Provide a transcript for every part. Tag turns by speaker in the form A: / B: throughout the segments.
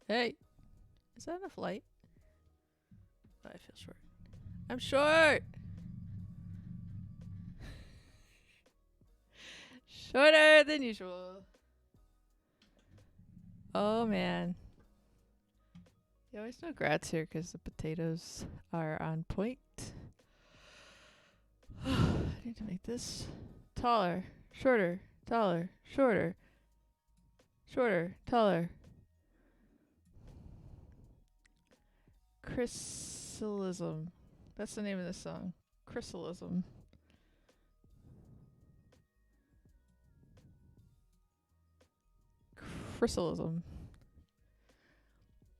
A: Hey, is that enough light? Oh, I feel short. I'm short! Shorter than usual. Oh, man. You always know Grat's here because the potatoes are on point. I need to make this taller, shorter, taller, shorter, shorter, taller. Chrysalism. That's the name of this song. Chrysalism. Chrysalism.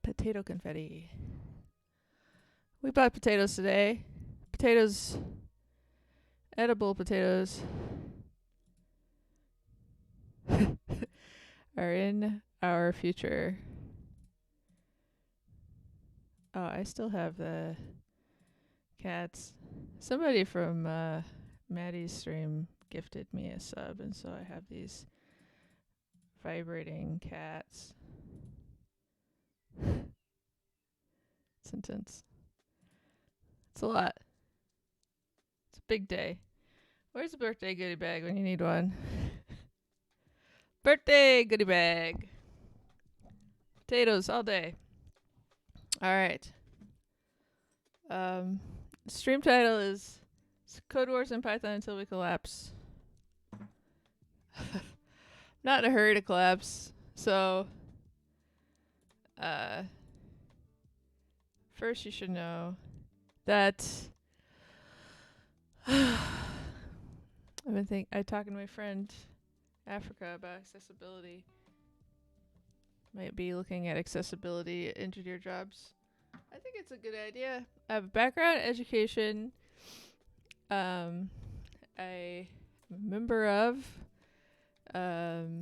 A: Potato confetti. We bought potatoes today. Potatoes, edible potatoes, are in our future. Oh, I still have the cats. Somebody from Maddie's stream gifted me a sub, and so I have these vibrating cats. It's intense. It's a lot. It's a big day. Where's the birthday goodie bag when you need one? Birthday goodie bag. Potatoes all day. All right. Stream title is Codewars in Python until we collapse. Not in a hurry to collapse. So, first you should know that I'm talking to my friend Africa about accessibility. Might be looking at accessibility engineer jobs. I think it's a good idea. I have a background in education. I'm a member of the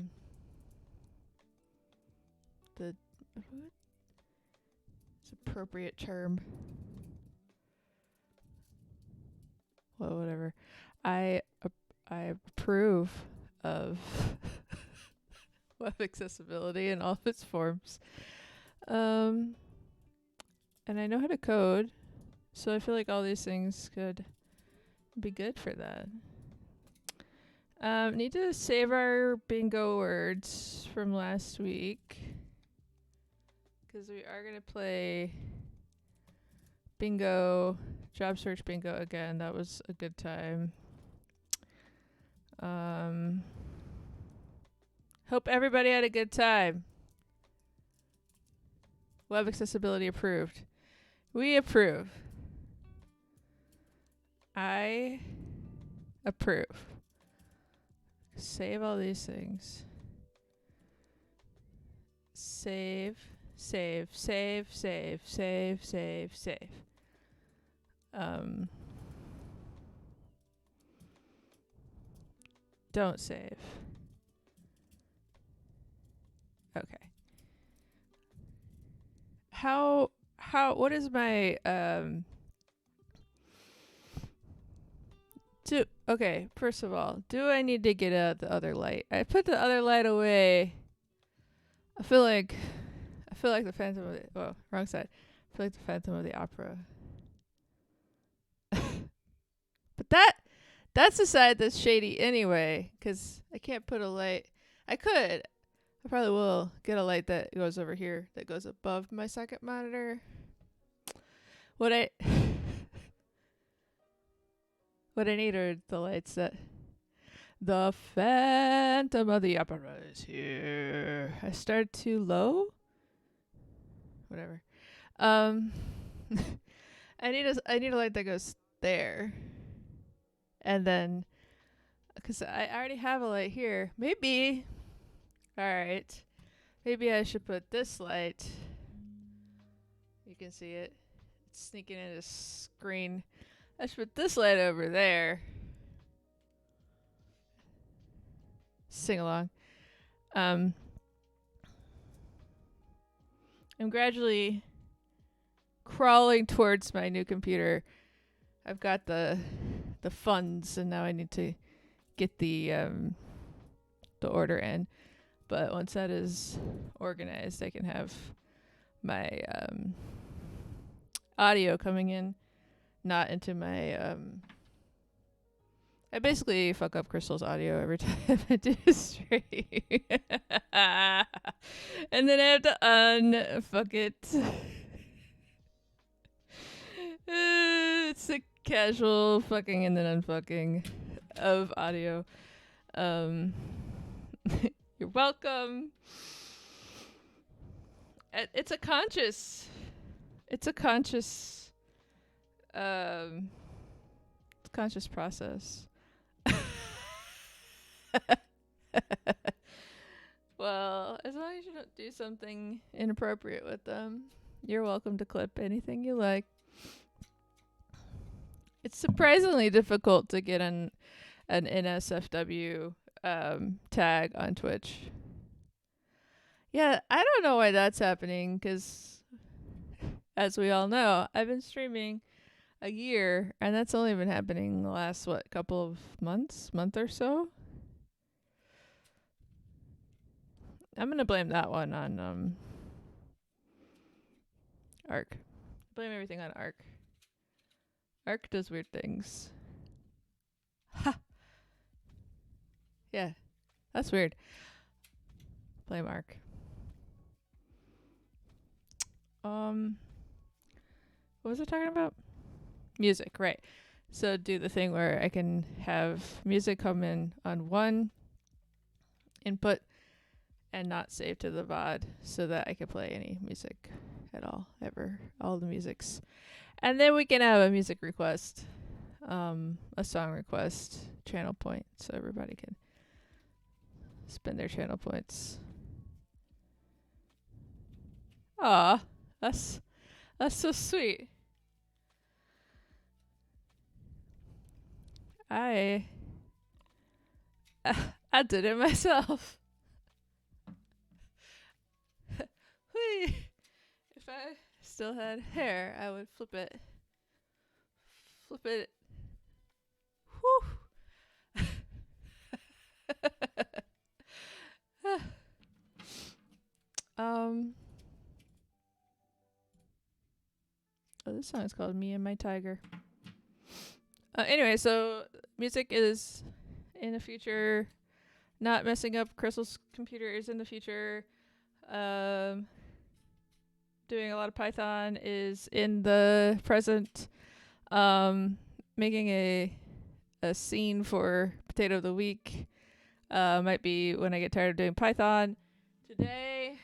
A: what's appropriate term? Well, whatever. I approve of web accessibility in all of its forms. And I know how to code, so I feel like all these things could be good for that. Need to save our bingo words from last week, because we are going to play bingo, job search bingo again. That was a good time. Hope everybody had a good time. Web accessibility approved. We approve. I approve. Save all these things. Save. Don't save. Okay. What is my okay, first of all, do I need to get out the other light? I put the other light away. I feel like the Phantom of the, wrong side. I feel like the Phantom of the Opera. But that's the side that's shady anyway, because I can't put a light. I could. I probably will get a light that goes over here, that goes above my second monitor. What I need are the lights that the Phantom of the Opera is here. I started too low. Whatever. I need a light that goes there, and then because I already have a light here. Maybe. All right. Maybe I should put this light. You can see it. It's sneaking in the screen. I should put this light over there. Sing along. I'm gradually crawling towards my new computer. I've got the funds, and now I need to get the order in. But once that is organized, I can have my audio coming in, not into my I basically fuck up Crystal's audio every time I do a stream. And then I have to unfuck it. It's a casual fucking and then unfucking of audio. You're welcome. It's a conscious process. Well, as long as you don't do something inappropriate with them, you're welcome to clip anything you like. It's surprisingly difficult to get an NSFW tag on Twitch. Yeah, I don't know why that's happening, because as we all know, I've been streaming a year, and that's only been happening the last, couple of month or so? I'm going to blame that one on Arc. Blame everything on Arc. Arc does weird things. Ha! Yeah, that's weird. Blame Arc. What was I talking about? Music, right. So do the thing where I can have music come in on one input and not save to the VOD, so that I can play any music at all, ever. All the musics. And then we can have a music request, a song request, channel point, so everybody can spend their channel points. Aw, that's so sweet. I did it myself. If I still had hair, I would flip it. Flip it. Whew. This song is called Me and My Tiger. Anyway, so music is in the future. Not messing up Crystal's computer is in the future. Doing a lot of Python is in the present. Making a scene for Potato of the Week might be when I get tired of doing Python. Today,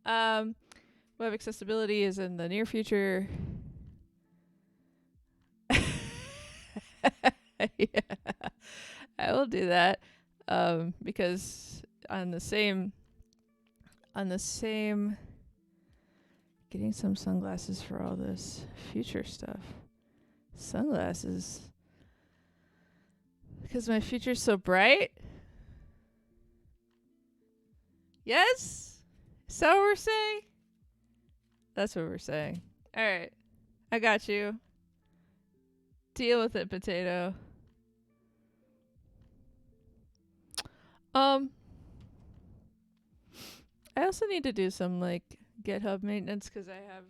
A: web accessibility is in the near future. Yeah, I will do that because on the same getting some sunglasses for all this future stuff. Sunglasses. Because my future's so bright? Yes? Is that what we're saying? That's what we're saying. Alright. I got you. Deal with it, Potato. I also need to do some, GitHub maintenance, because I have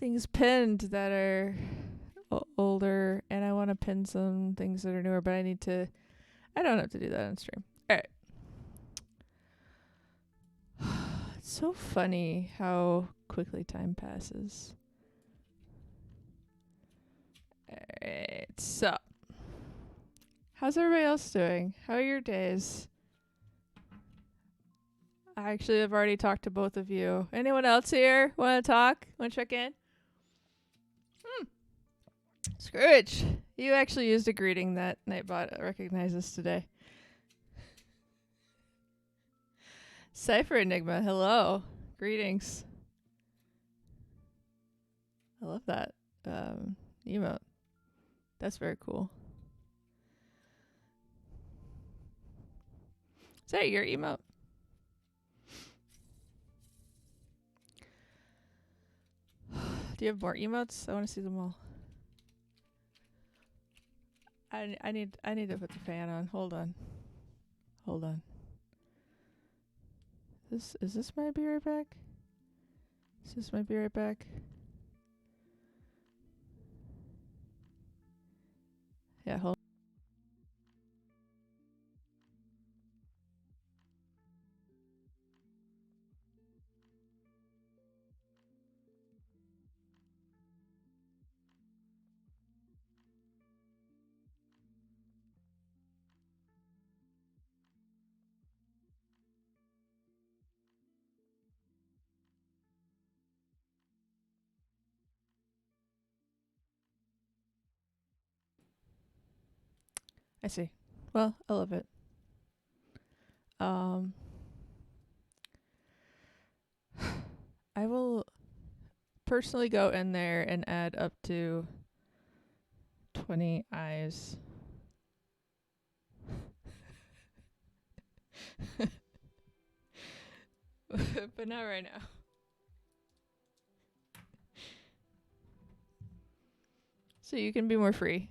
A: things pinned that are older, and I want to pin some things that are newer, but I don't have to do that on stream. Alright. It's so funny how quickly time passes. Alright, so how's everybody else doing? How are your days? I actually have already talked to both of you. Anyone else here want to talk? Want to check in? Scrooge, you actually used a greeting that Nightbot recognizes today. Cypher Enigma, hello. Greetings. I love that emote. That's very cool. Is that your emote? Do you have more emotes? I want to see them all. I need to put the fan on. Hold on. Is this my Be Right Back? This might be right back. Yeah, hold. I see. Well, I love it. Um, I will personally go in there and add up to 20 eyes. But not right now. So you can be more free.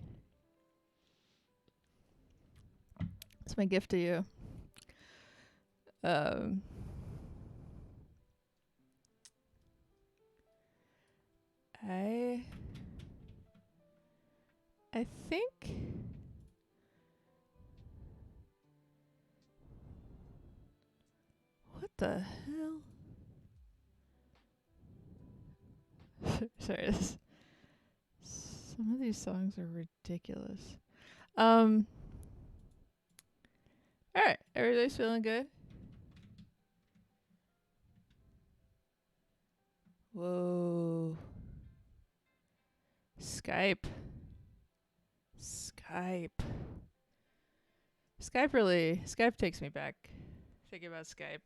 A: It's my gift to you. Um, I think what the hell? Sorry, some of these songs are ridiculous. All right, everybody's feeling good. Whoa. Skype. Skype takes me back. Thinking about Skype.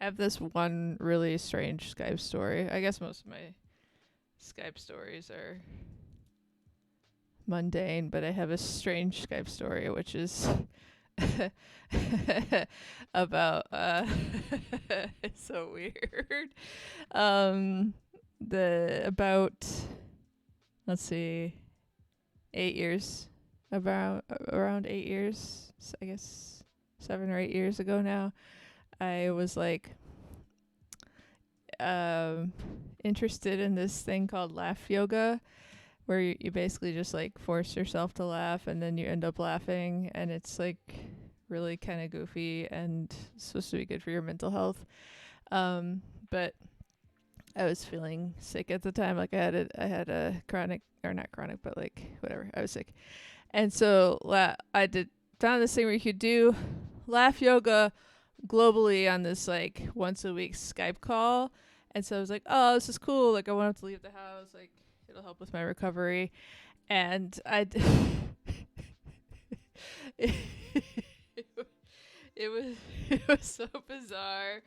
A: I have this one really strange Skype story. I guess most of my Skype stories are mundane, but I have a strange Skype story, which is about it's so weird. Let's see, 8 years, around 8 years, I guess 7 or 8 years ago now, I was like interested in this thing called laugh yoga, where you basically just like force yourself to laugh and then you end up laughing, and it's like really kind of goofy and supposed to be good for your mental health. But I was feeling sick at the time. Like I had a chronic, or not chronic, but like whatever. I was sick. And so found this thing where you could do laugh yoga globally on this like once a week Skype call. And so I was like, oh, this is cool. Like I won't have to leave the house. Like it'll help with my recovery. And it was so bizarre.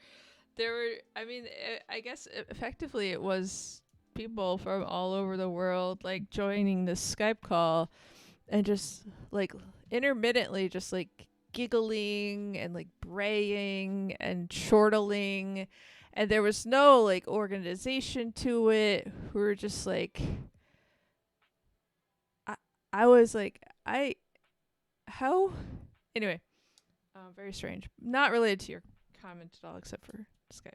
A: I guess effectively it was people from all over the world like joining this Skype call and just like intermittently just like giggling and like braying and chortling, and there was no like organization to it. We were just like, I was like, how anyway, very strange, not related to your comment at all except for Skype.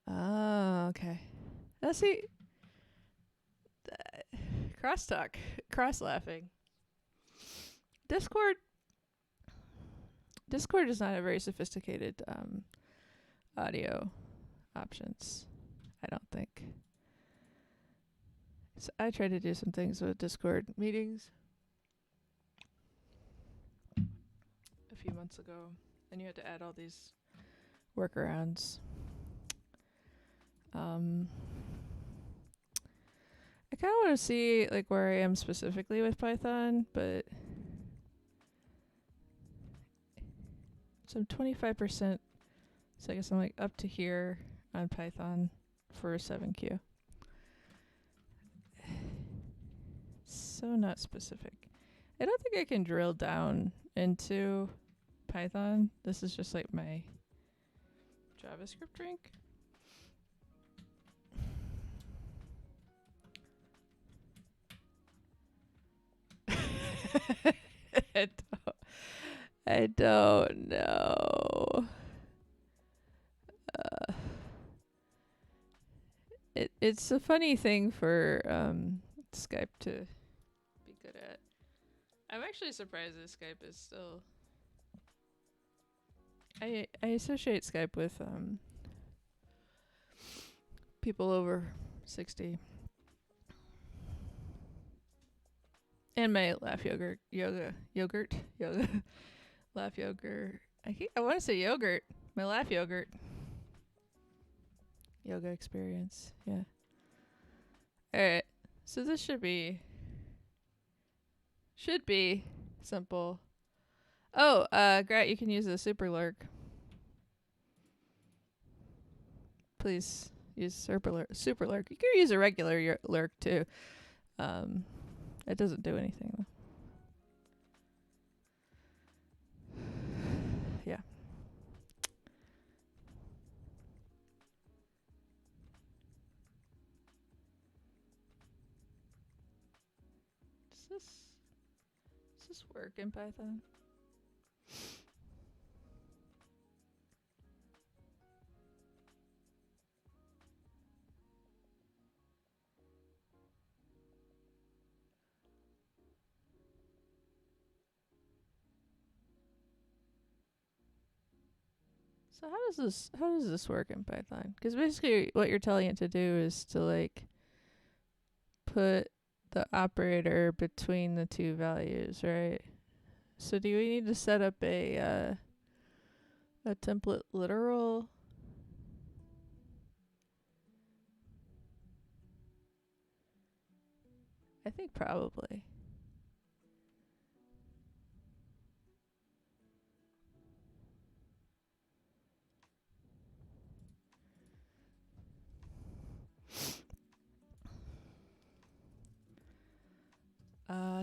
A: Oh, okay. Let's see. Crosstalk, cross laughing. Discord does not have very sophisticated audio options, I don't think. So I tried to do some things with Discord meetings a few months ago, and you had to add all these workarounds. I kind of want to see like where I am specifically with Python, but so I'm 25%. So I guess I'm like up to here on Python for 7Q. So not specific. I don't think I can drill down into Python. This is just like my JavaScript drink. I don't know. It's a funny thing for Skype to be good at. I'm actually surprised that Skype is still. I associate Skype with people over 60. And my laugh yoga laugh yogurt. I want to say yogurt. My laugh yogurt yoga experience. Yeah. All right. So this should be simple. Oh, Grat, you can use the super lurk. Please use super lurk. You can use a regular lurk too. It doesn't do anything though. Yeah. Does this work in Python? So how does this work in Python? Because basically what you're telling it to do is to like put the operator between the two values, right? So do we need to set up a template literal? I think probably.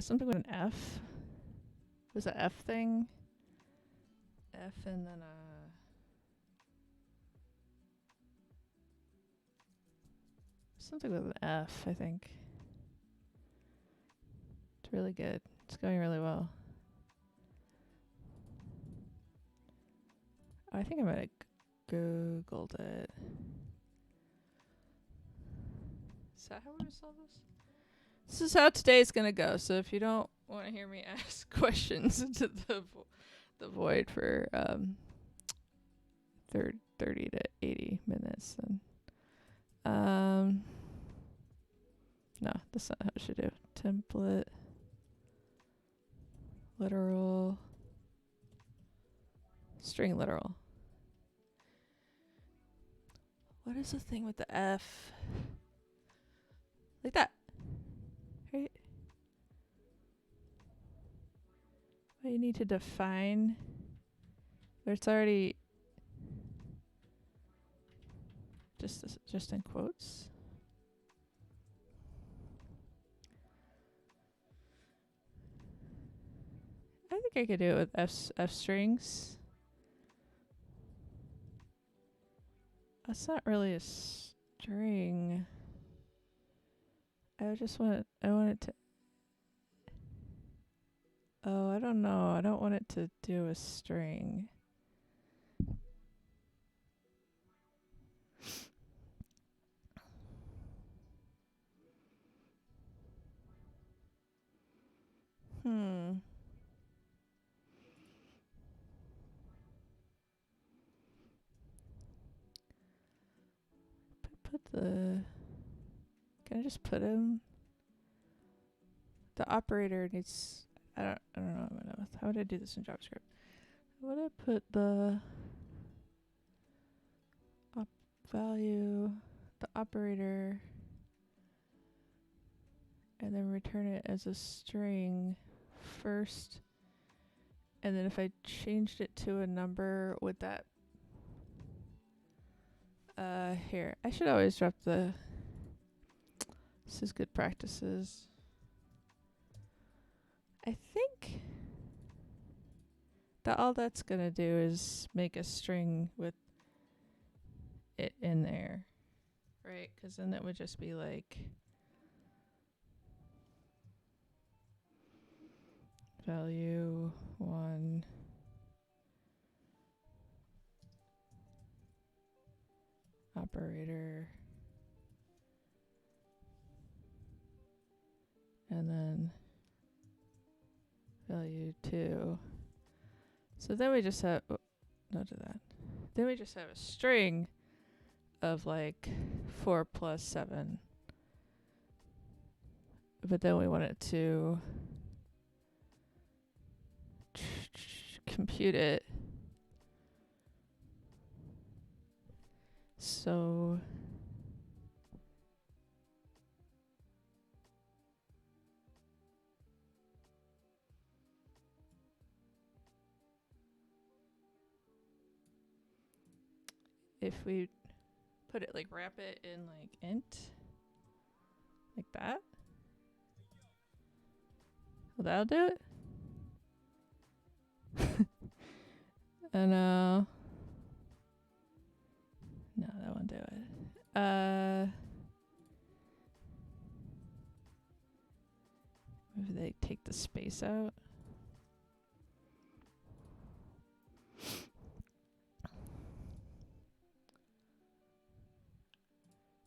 A: Something with an F. Was it F thing? F and then something with an F, I think. It's really good. It's going really well. I think I might have Googled it. Is that how we're gonna solve this? This is how today's gonna go. So if you don't want to hear me ask questions into the void for 30 to 80 minutes, then no, that's not how it should do. Template literal string literal. What is the thing with the F? Like that. Right? Well, you need to define, but it's already just in quotes. I think I could do it with F strings. That's not really a string. I want it to. Oh, I don't know. I don't want it to do a string. Can I just put him? The operator needs. I don't know. How would I do this in JavaScript? How would I put the value, the operator, and then return it as a string first? And then if I changed it to a number, would that here. I should always drop the this is good practices. I think that all that's gonna do is make a string with it in there, right? Because then it would just be like value 1 operator. And then value 2. So then we just have, don't do that. Then we just have a string of like 4 plus 7. But then we want it to compute it. So if we put it like wrap it in like int, like that, will that do it? And no, that won't do it. Maybe they take the space out.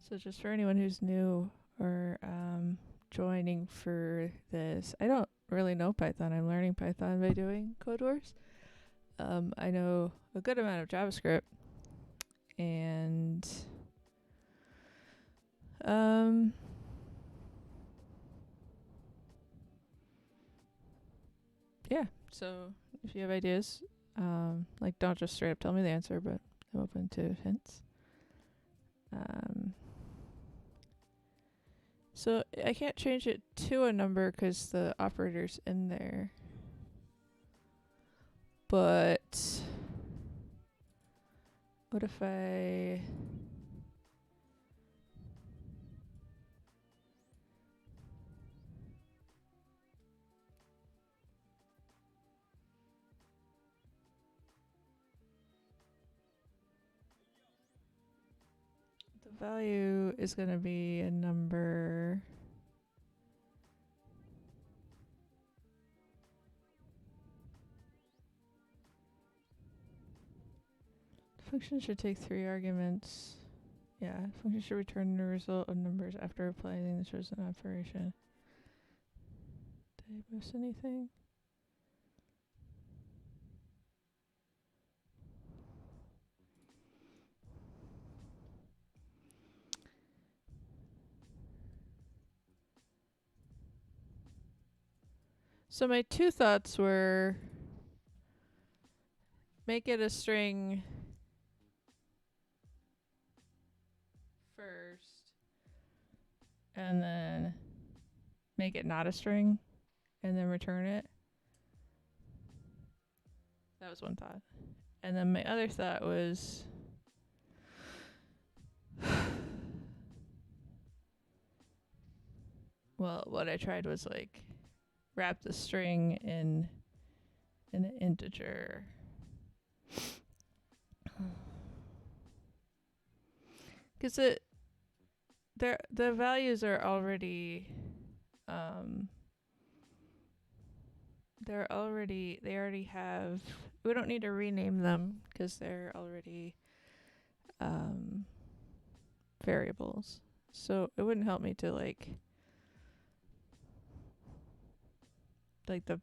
A: So just for anyone who's new or joining for this, I don't really know Python. I'm learning Python by doing Codewars. I know a good amount of JavaScript, and yeah. So if you have ideas, like don't just straight up tell me the answer, but I'm open to hints. So I can't change it to a number because the operator's in there. But what if I... the value is going to be a number. Function should take 3 arguments. Yeah, function should return the result of numbers after applying the chosen operation. Did I miss anything? So my 2 thoughts were make it a string first, and then make it not a string, and then return it. That was one thought. And then my other thought was well, what I tried was like wrap the string in an integer. Because the values are already they already have, we don't need to rename them because they're already variables. So it wouldn't help me to like the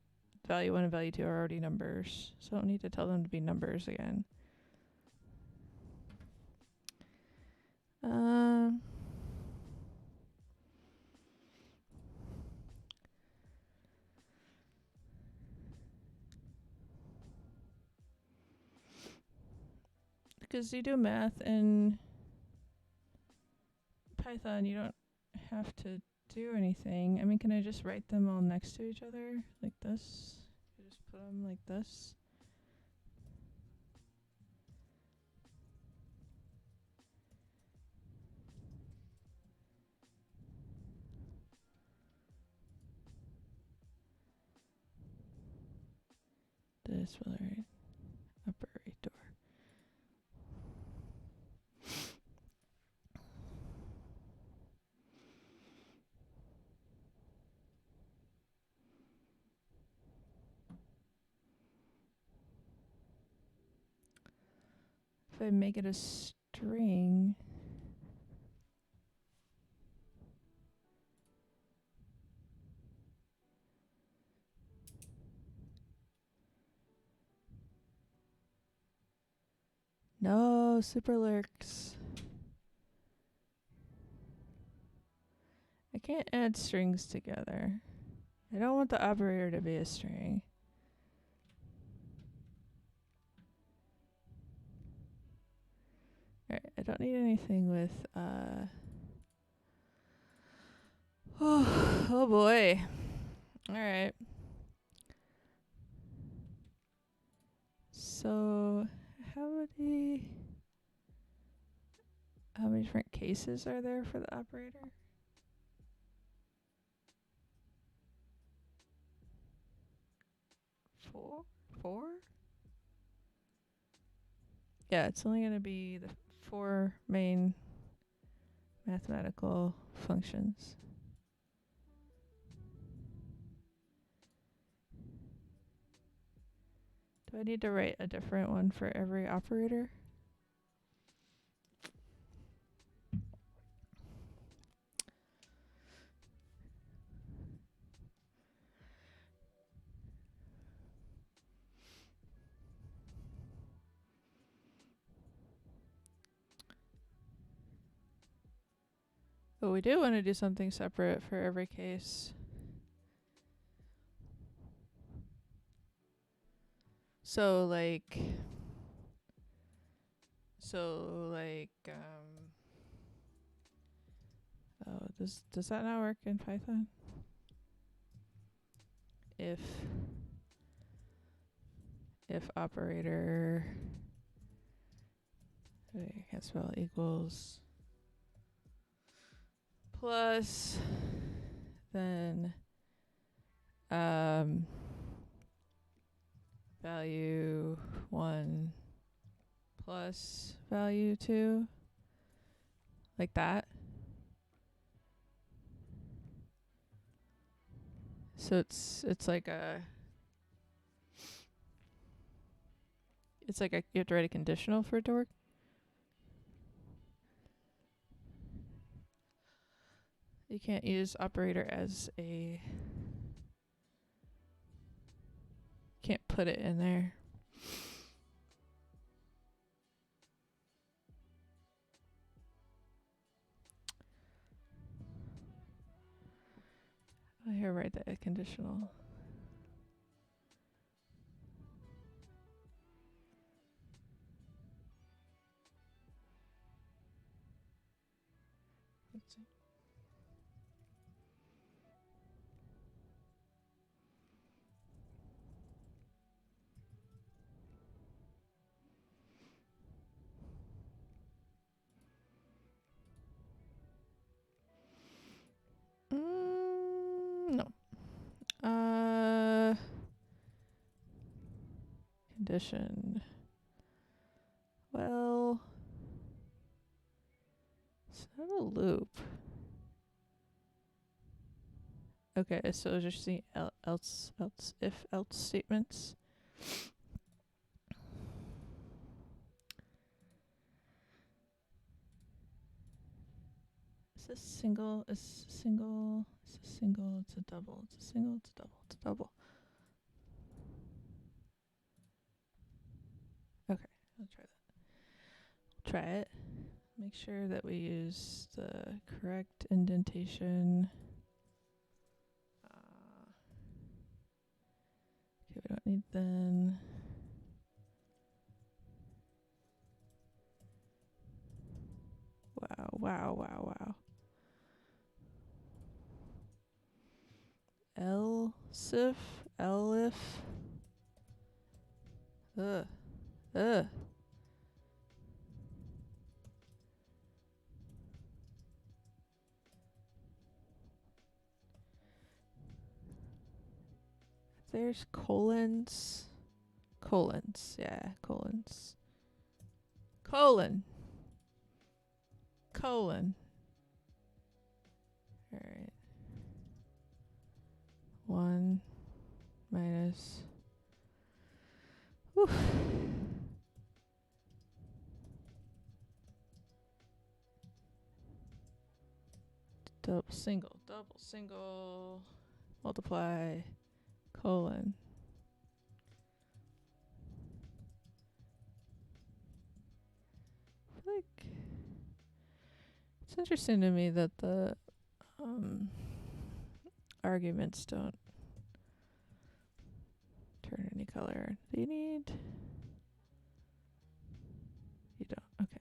A: value 1 and value 2 are already numbers, so I don't need to tell them to be numbers again. Because you do math in Python, you don't have to do anything. I mean, can I just write them all next to each other like this? I just put them like this. This will write operator. If I make it a string, No, super lurks. I can't add strings together. I don't want the operator to be a string. Alright, I don't need anything with, oh boy. Alright. So, how many different cases are there for the operator? 4? 4? Yeah, it's only going to be the 4 main mathematical functions. Do I need to write a different one for every operator? But we do want to do something separate for every case. So like, oh, does that not work in Python? If operator, I can't spell, equals plus, then value 1 plus value 2, like that. So it's like a you have to write a conditional for it to work. You can't use operator as a, can't put it in there. Oh, here, write the conditional. Let's see. No. Condition. Well, it's not a loop. Okay, so it's just the else, if else statements. Is this single? Is single? It's a single. It's a double. It's a single. It's a double. It's a double. Okay, I'll try that. Try it. Make sure that we use the correct indentation. Okay, we don't need then. Wow, wow, wow, wow. Elsif, elif. Ugh. There's colons. Colons, yeah, colons. Colon. Alright. 1 minus. Whew. Double single, multiply, colon. It's interesting to me that the arguments don't turn any color. Do you need? You don't. Okay.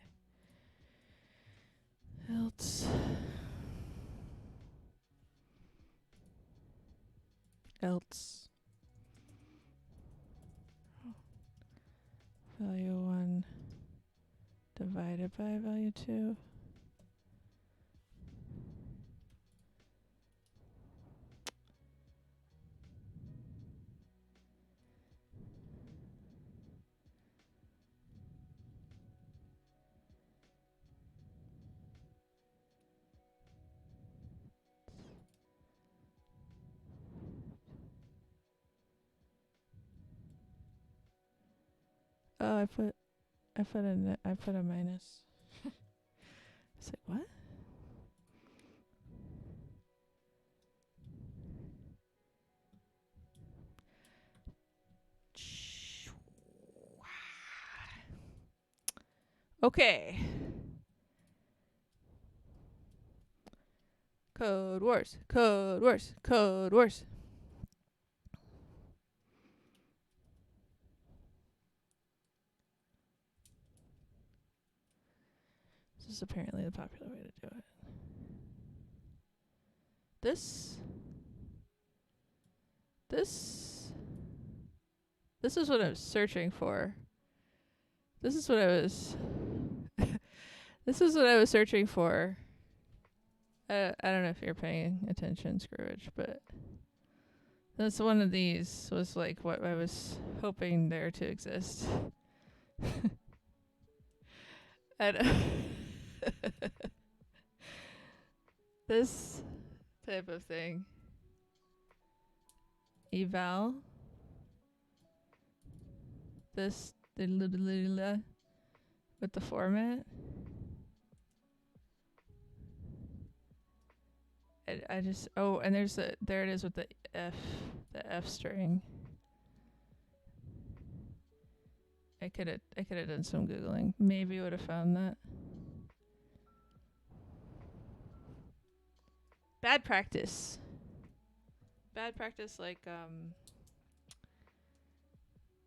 A: Else. Else. Value 1 divided by value 2. Oh, I put a minus. It's like, what? Okay. Code Wars. Code Wars. Code Wars. This is apparently the popular way to do it. This is what I was searching for. This is what I was searching for. I don't know if you're paying attention, Scrooge, but that's one of these was like what I was hoping there to exist. And this type of thing. Eval. This with the format. I just and there it is with the F string. I could have done some Googling. Maybe would have found that. Bad practice. Bad practice like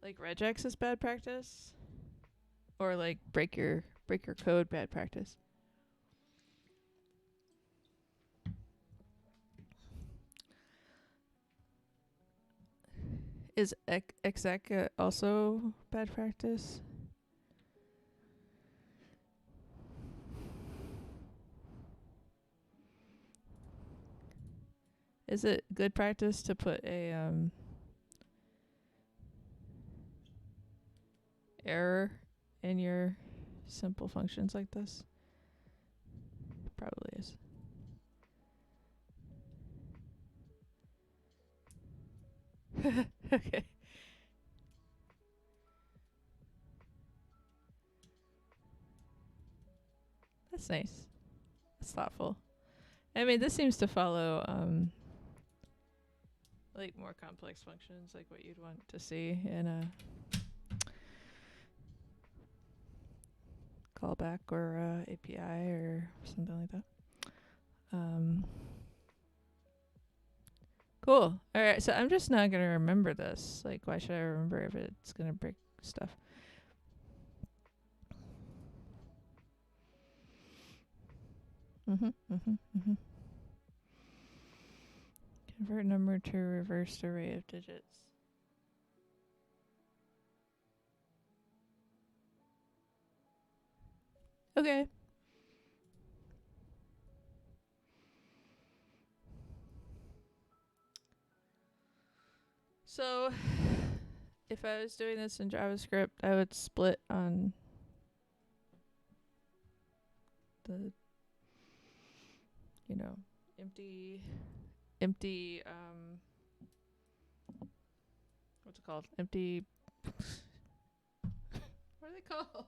A: regex is bad practice. Or like break your code bad practice. Is exec also bad practice? Is it good practice to put a error in your simple functions like this? Probably is. Okay. That's nice. That's thoughtful. I mean, this seems to follow like more complex functions, like what you'd want to see in a callback or API or something like that. Cool. All right, so I'm just not going to remember this. Like, why should I remember if it's going to break stuff? Convert number to reverse array of digits. Okay. So, if I was doing this in JavaScript, I would split on the, empty, what's it called? Empty, what are they called?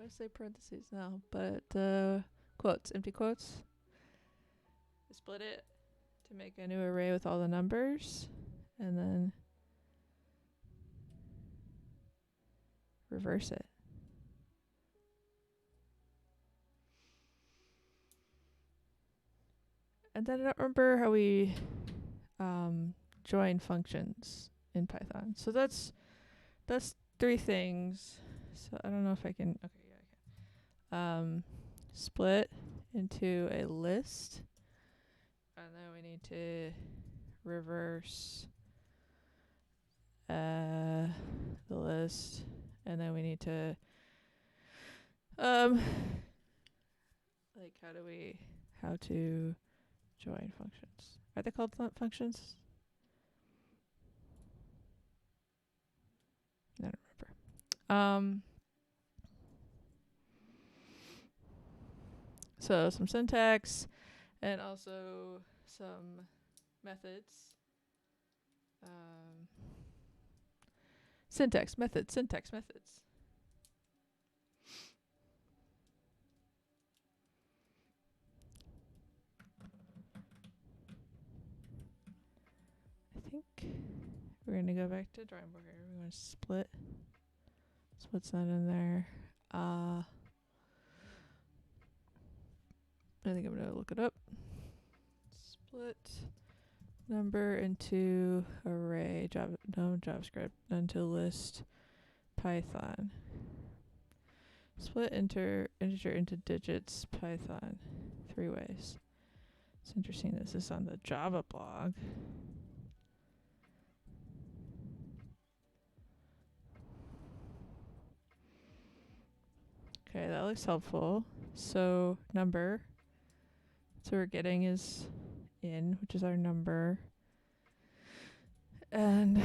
A: I say parentheses now, but quotes, empty quotes. I split it to make a new array with all the numbers, and then reverse it. And then I don't remember how we join functions in Python. So that's 3 things. So I don't know if I can. Okay, yeah, I can. Split into a list, and then we need to reverse the list, and then we need to like how to join functions. Are they called functions? I don't remember. So some syntax and also some methods. Syntax methods. I think we're going to go back to drawing board here. We're going to split. So what's that in there? I think I'm going to look it up. Split number into array, JavaScript, into list, Python. Split integer into digits, Python. 3 ways. It's interesting this is on the Java blog. Okay, that looks helpful. So number. So we're getting is in, which is our number. And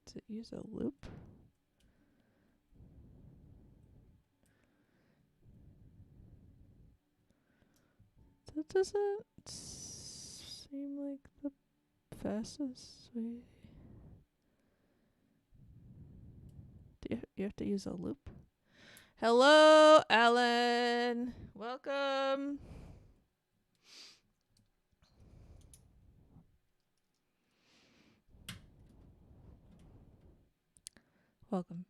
A: does it use a loop? That doesn't seem like the fastest way. Do you have to use a loop? Hello, Alan. Welcome. Welcome.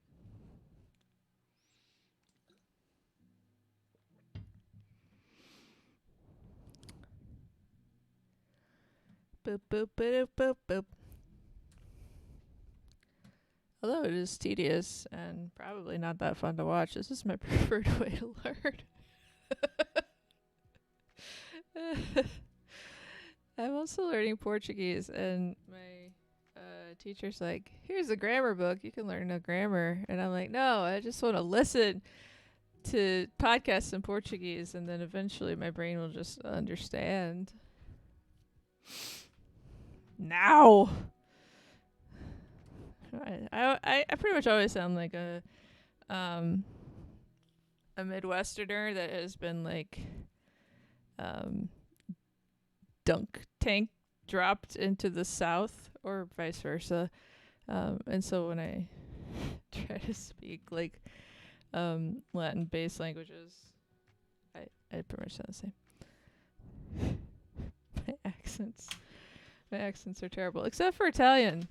A: Boop, boop, boop, boop, boop. Although it is tedious and probably not that fun to watch, this is my preferred way to learn. I'm also learning Portuguese, and my teacher's like, here's a grammar book. You can learn a grammar. And I'm like, no, I just want to listen to podcasts in Portuguese, and then eventually my brain will just understand. Now! I pretty much always sound like a Midwesterner that has been like dunk tank dropped into the South or vice versa. And so when I try to speak like Latin based languages, I pretty much sound the same. My accents are terrible, except for Italian.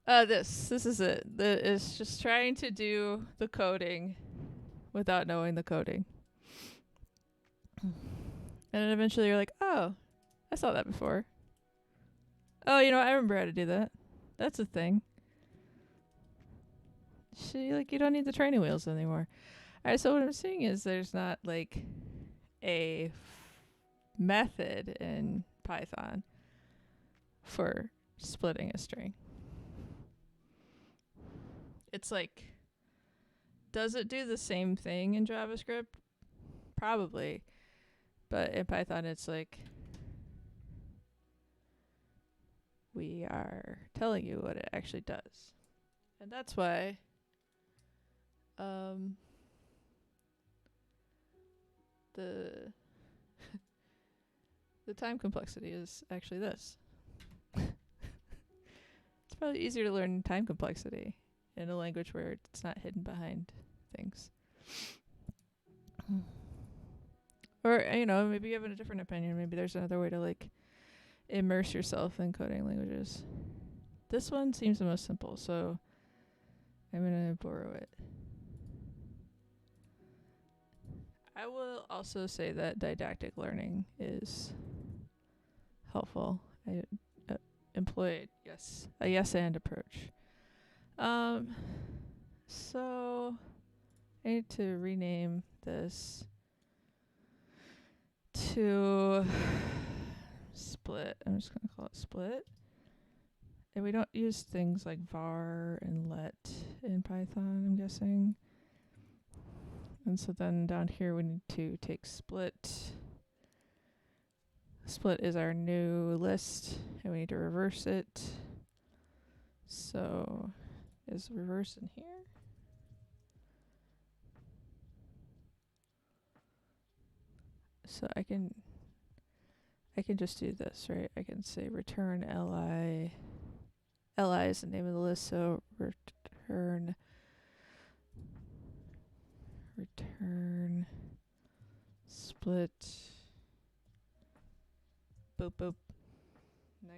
A: This is it. It's just trying to do the coding without knowing the coding. And then eventually you're like, oh, I saw that before. Oh, I remember how to do that. That's a thing. You don't need the training wheels anymore. Alright, so what I'm saying is there's not like a method in Python for splitting a string. It's like, does it do the same thing in JavaScript? Probably. But in Python, it's like, we are telling you what it actually does. And that's why the time complexity is actually this. It's probably easier to learn time complexity in a language where it's not hidden behind things. Or, maybe you have a different opinion. Maybe there's another way to, like, immerse yourself in coding languages. This one seems the most simple, so I'm gonna borrow it. I will also say that didactic learning is helpful. I employ a yes and approach. So I need to rename this to split. I'm just gonna call it split. And we don't use things like var and let in Python, I'm guessing. And so then down here we need to take split. Split is our new list, and we need to reverse it. So is reverse in here? So I can just do this, right? I can say return li. Li is the name of the list, so return split boop boop -1. I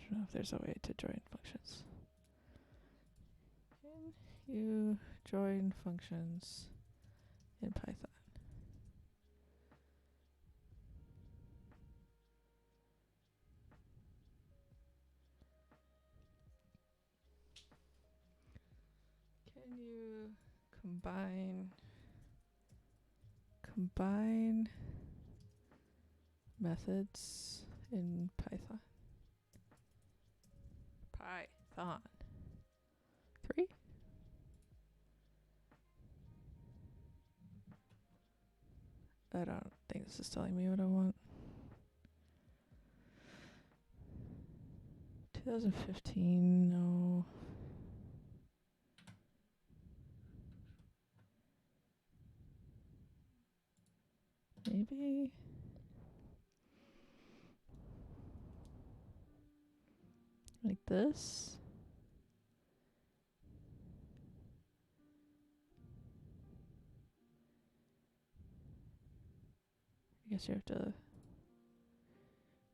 A: don't know if there's a way to join functions. Can you join functions in Python? Can you combine methods in Python? Python 3. I don't think this is telling me what I want. 2015, no. Maybe. Like this. I guess you have to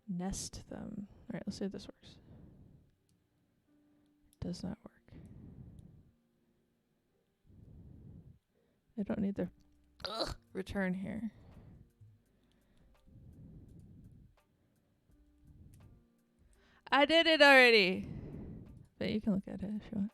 A: nest them. Alright, let's see if this works. It does not work. I don't need the return here. I did it already. But you can look at it if you want.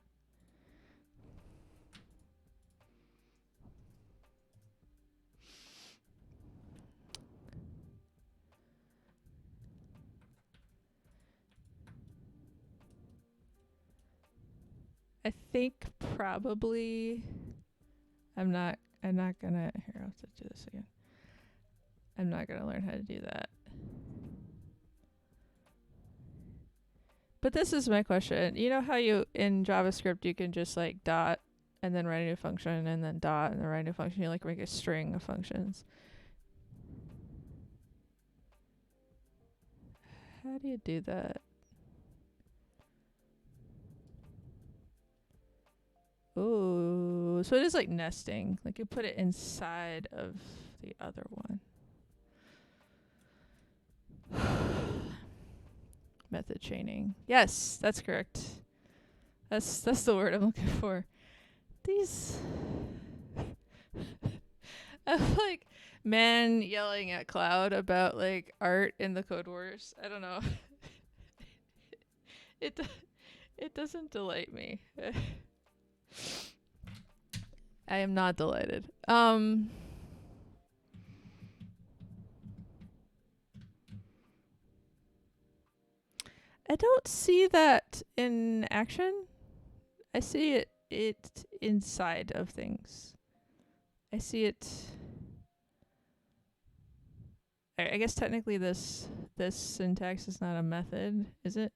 A: I think probably I'm not gonna, here, I'll have to do this again. I'm not gonna learn how to do that. But this is my question. You know how you, in JavaScript, you can just like dot and then write a new function and then dot and then write a new function. You like make a string of functions. How do you do that? Oh, so it is like nesting. Like you put it inside of the other one. Method chaining. Yes, that's correct. That's the word I'm looking for. These I'm like man yelling at cloud about like art in the Codewars. I don't know. It doesn't delight me. I am not delighted. I don't see that in action. I see it inside of things. I see it. I guess technically this syntax is not a method, is it?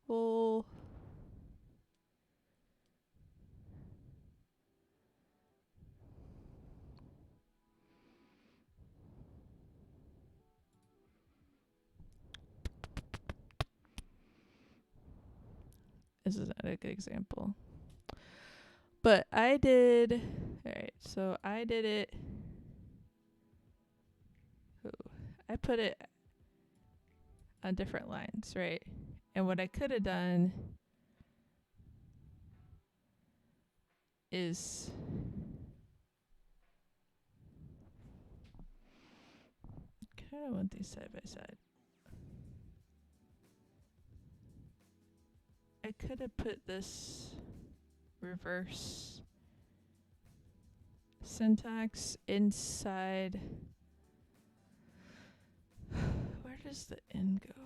A: Well, this is not a good example. But I did. Alright, so I did it. I put it on different lines, right? And what I could have done is kind of want these side by side. I could have put this reverse syntax inside. Where does the N go?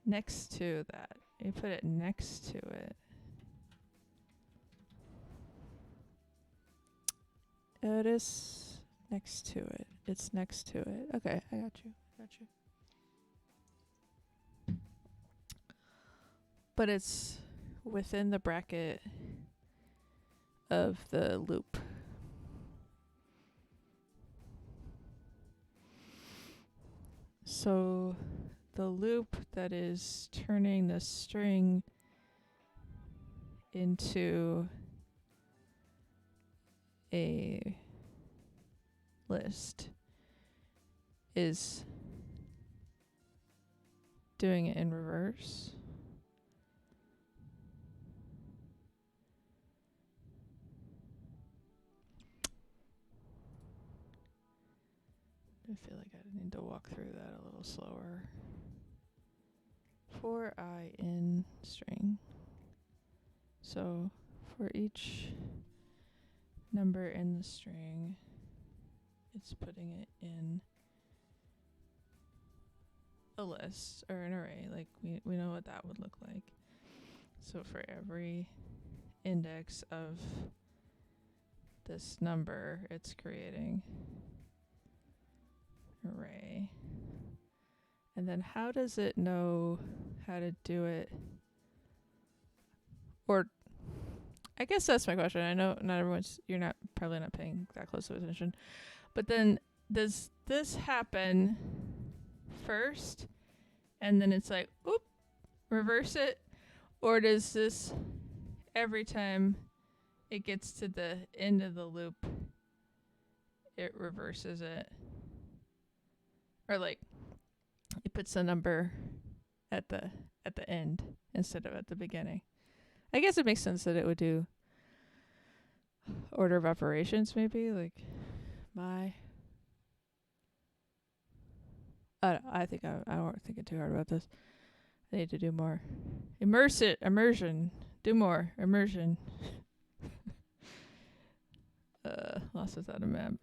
A: Next to that. You put it next to it. Oh, it is next to it. It's next to it. Okay, I got you. But it's within the bracket of the loop. So the loop that is turning the string into a list is doing it in reverse. I feel like I need to walk through that a little slower. For I in string. So for each number in the string, it's putting it in a list or an array. Like we know what that would look like. So for every index of this number, it's creating array. And then how does it know how to do it? Or I guess that's my question. I know you're probably not paying that close of attention. But then does this happen first and then it's like, oop, reverse it? Or does this, every time it gets to the end of the loop, it reverses it? Or like, it puts a number at the end instead of at the beginning. I guess it makes sense that it would do order of operations, maybe, like my. I think I won't think too hard about this. I need to do more. Immersion. Do more. Immersion. Lost without a map.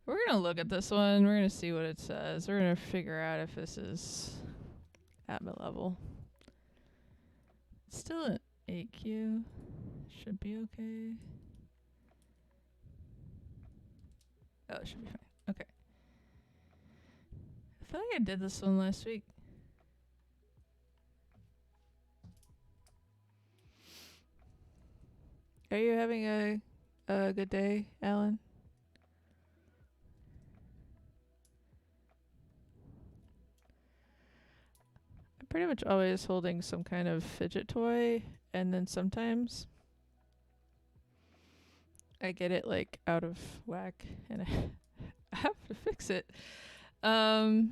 A: We're going to look at this one. We're going to see what it says. We're going to figure out if this is at my level. It's still an AQ. Should be okay. Oh, it should be fine. Okay. I feel like I did this one last week. Are you having a good day, Alan? I'm pretty much always holding some kind of fidget toy, and then sometimes I get it like out of whack and I have to fix it. If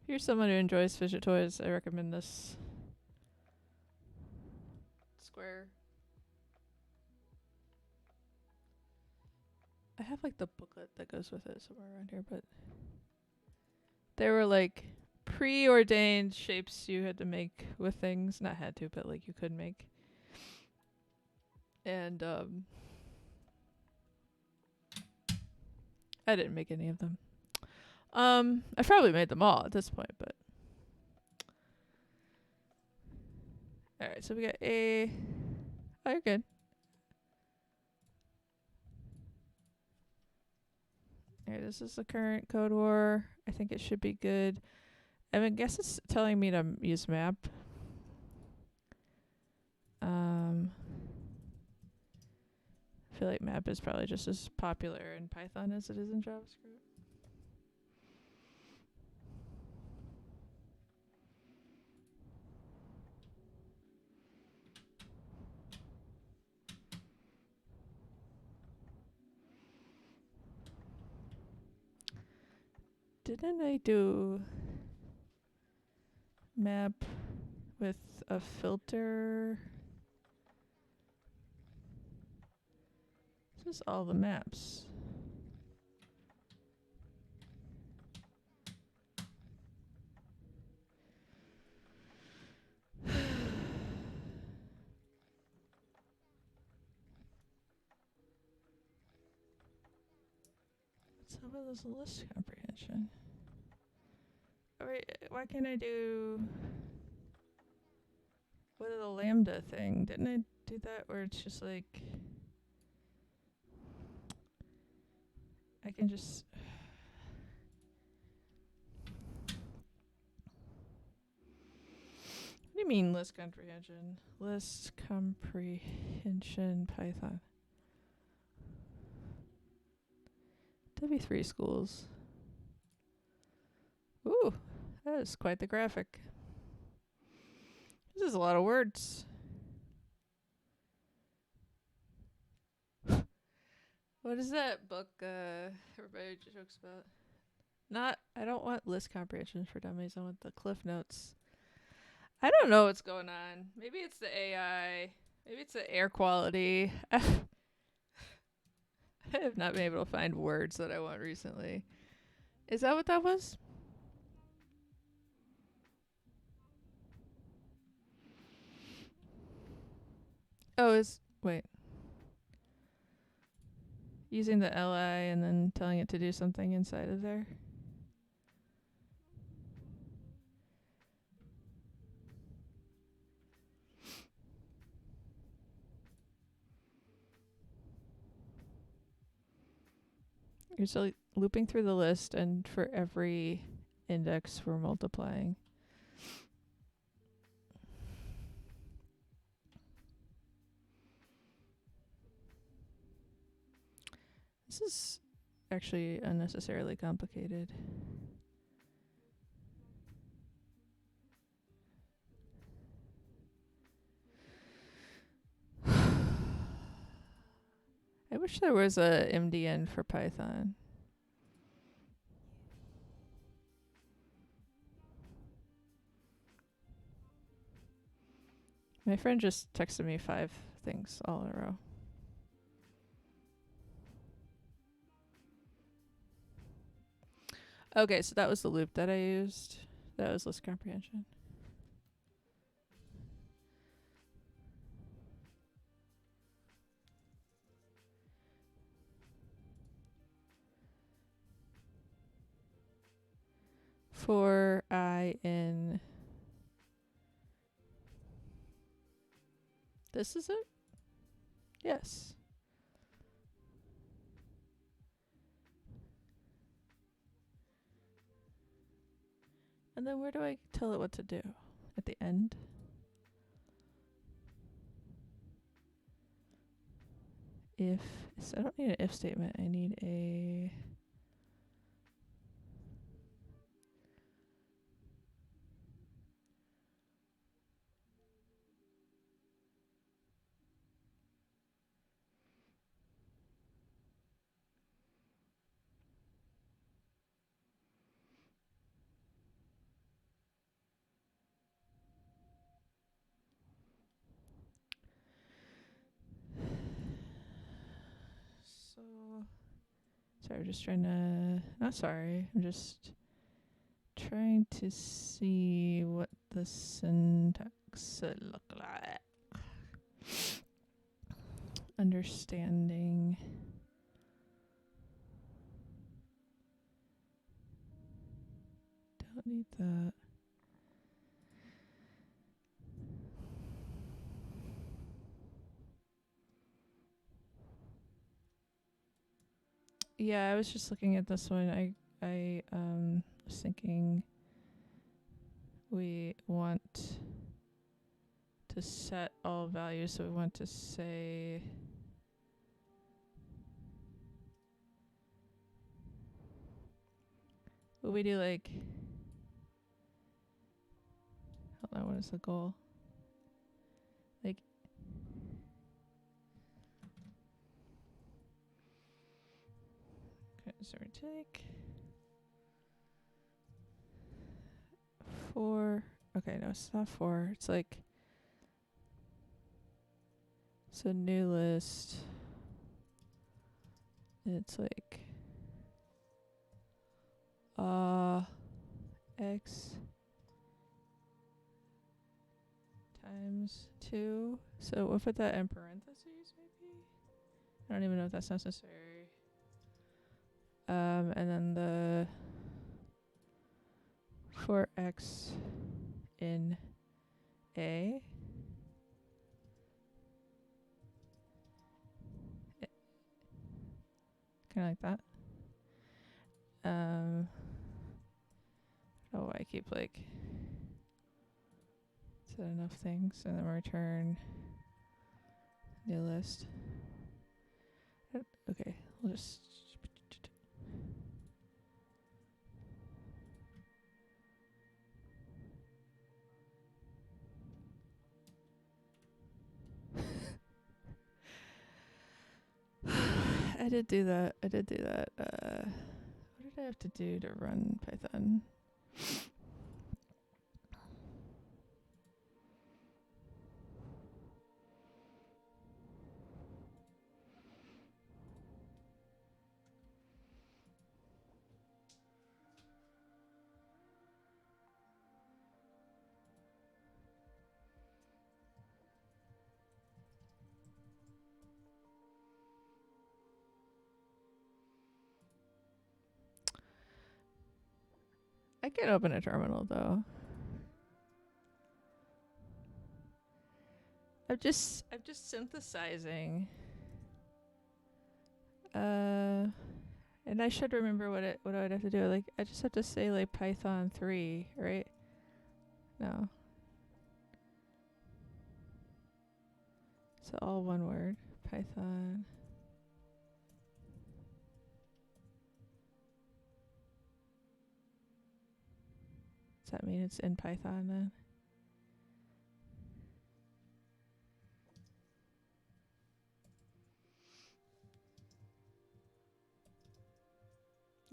A: you're someone who enjoys fidget toys, I recommend this square. I have like the booklet that goes with it somewhere around here, but they were like preordained shapes you had to make with things. Not had to, but like you could make. And I didn't make any of them. I probably made them all at this point, but alright, so we got a. Oh, you're good. Alright, this is the current code war. I think it should be good. I guess it's telling me to use map. I feel like map is probably just as popular in Python as it is in JavaScript. Didn't I do map with a filter? This is all the maps. What's up with this list comprehension? Why can't I do what is the lambda thing? Didn't I do that where it's just like I can just What do you mean list comprehension? List comprehension Python. W3 schools. Ooh, that is quite the graphic. This is a lot of words. What is that book everybody jokes about? I don't want list comprehension for dummies. I want the cliff notes. I don't know what's going on. Maybe it's the AI. Maybe it's the air quality. I have not been able to find words that I want recently. Is that what that was? Oh, wait. Using the li and then telling it to do something inside of there. You're still looping through the list, and for every index, we're multiplying. This is actually unnecessarily complicated. I wish there was a MDN for Python. My friend just texted me 5 things all in a row. Okay, so that was the loop that I used. That was list comprehension. For I in. This is it? Yes. And then where do I tell it what to do? At the end? If. So I don't need an if statement. I need a. Sorry, I'm just trying to. Not sorry. I'm just trying to see what the syntax would look like. Understanding. Don't need that. Yeah, I was just looking at this one. I was thinking we want to set all values, so we want to say what we do like hold on, what is the goal? Like okay, so we take 4. Okay, no, it's not 4. It's like, it's a new list. It's like, x times 2. So we'll put that in parentheses, maybe? I don't even know if that's necessary. And then the 4x in A. Kind of like that. Oh, I keep like, is that enough things? And then return new list. Okay, we'll just. I did do that. What did I have to do to run Python? I can open a terminal though. I'm just synthesizing. And I should remember what I would have to do. Like, I just have to say like Python 3, right? No. So all one word. Python. Does that mean it's in Python then?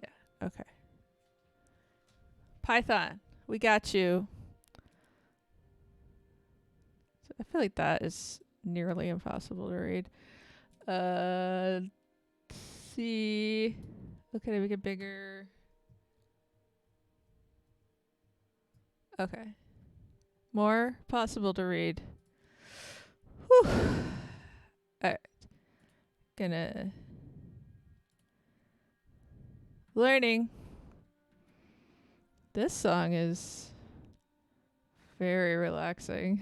A: Yeah, okay. Python, we got you. So I feel like that is nearly impossible to read. Let's see. Okay, make it bigger. Okay. More possible to read. Whew. Alright. Gonna. Learning. This song is very relaxing.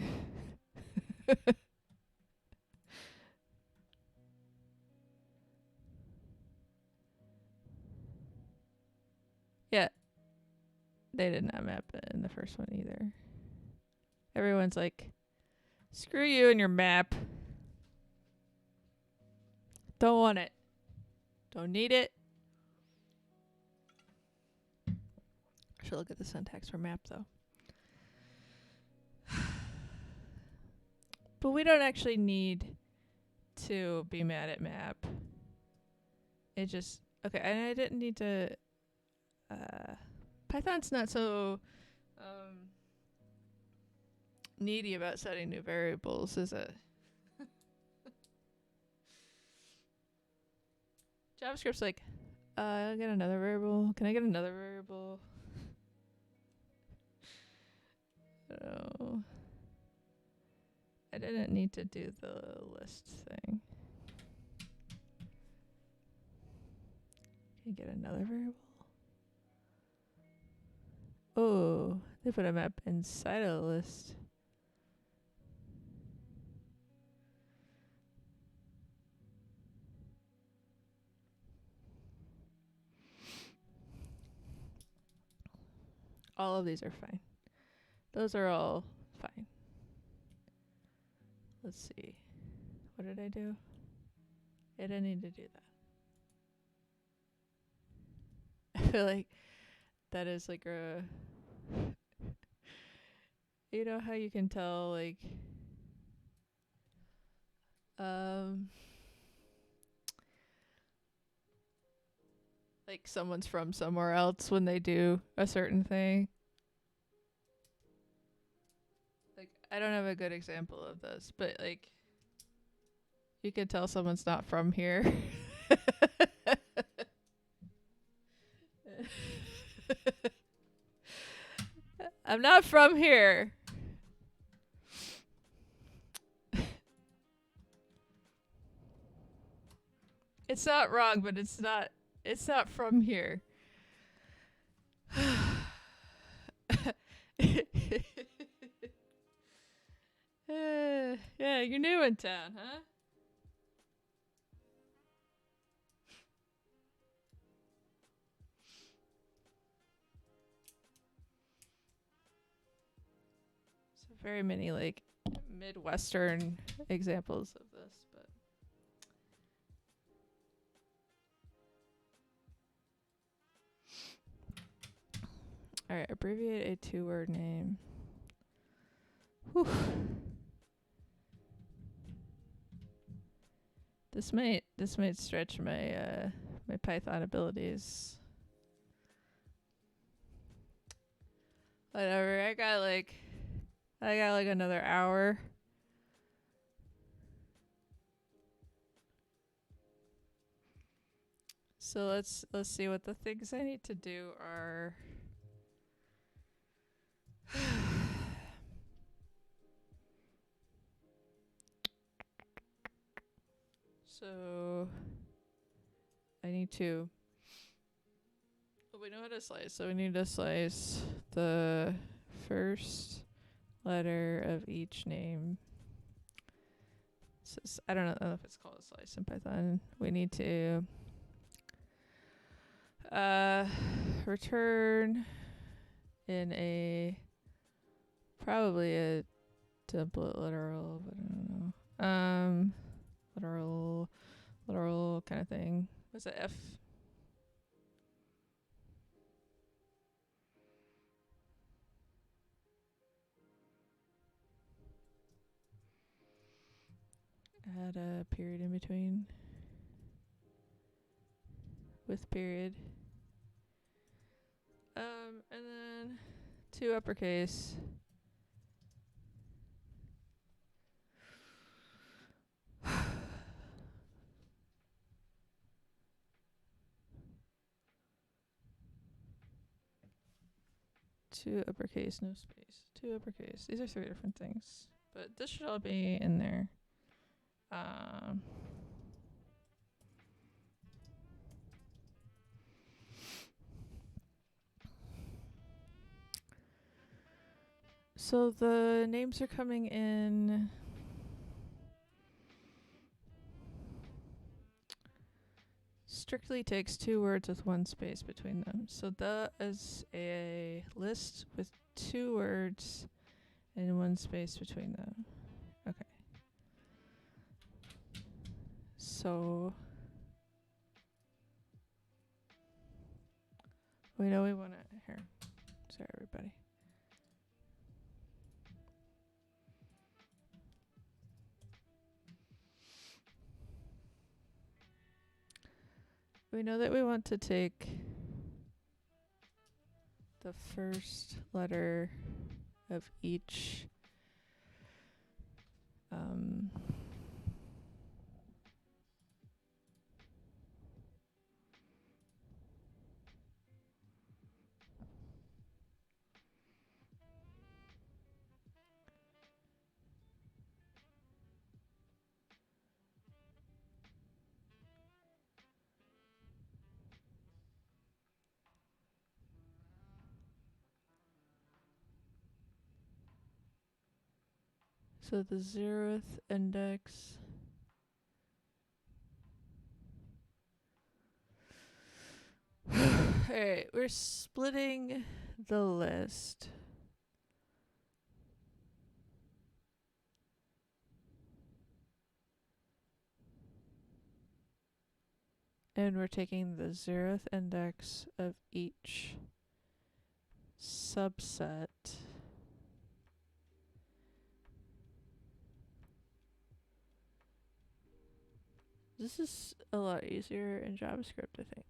A: Yeah. They did not map it in the first one either. Everyone's like, screw you and your map. Don't want it. Don't need it. I should look at the syntax for map though. But we don't actually need to be mad at map. It just, okay, and I didn't need to, Python's not so needy about setting new variables, is it? JavaScript's like, I'll get another variable. Can I get another variable? Oh. I didn't need to do the list thing. Can you get another variable? Oh, they put a map inside of the list. All of these are fine. Those are all fine. Let's see. What did I do? I didn't need to do that. I feel like that is like a... You know how you can tell, like... like someone's from somewhere else when they do a certain thing. I don't have a good example of this, but like you can tell someone's not from here. I'm not from here. It's not wrong, but it's not from here. Yeah, you're new in town, huh? So very many like Midwestern examples of this, but all right, abbreviate a 2-word name. Whew. This might stretch my my Python abilities. Whatever. I got like another hour. So let's see what the things I need to do are. So I need to. Well, we know how to slice, so we need to slice the first letter of each name. So I don't know if it's called a slice in Python. We need to return in a probably a template literal, but I don't know. Literal kind of thing. What's it? F? Add a period in between. With period. And then 2 uppercase. Two uppercase, no space. 2 uppercase. These are 3 different things, but this should all be in there. So the names are coming in. Strictly takes 2 words with 1 space between them. So the is a list with 2 words and 1 space between them. Okay. So we know we want to here. Sorry, everybody. We know that we want to take the first letter of each so the 0th index. Alright, we're splitting the list. And we're taking the 0th index of each subset. This is a lot easier in JavaScript, I think.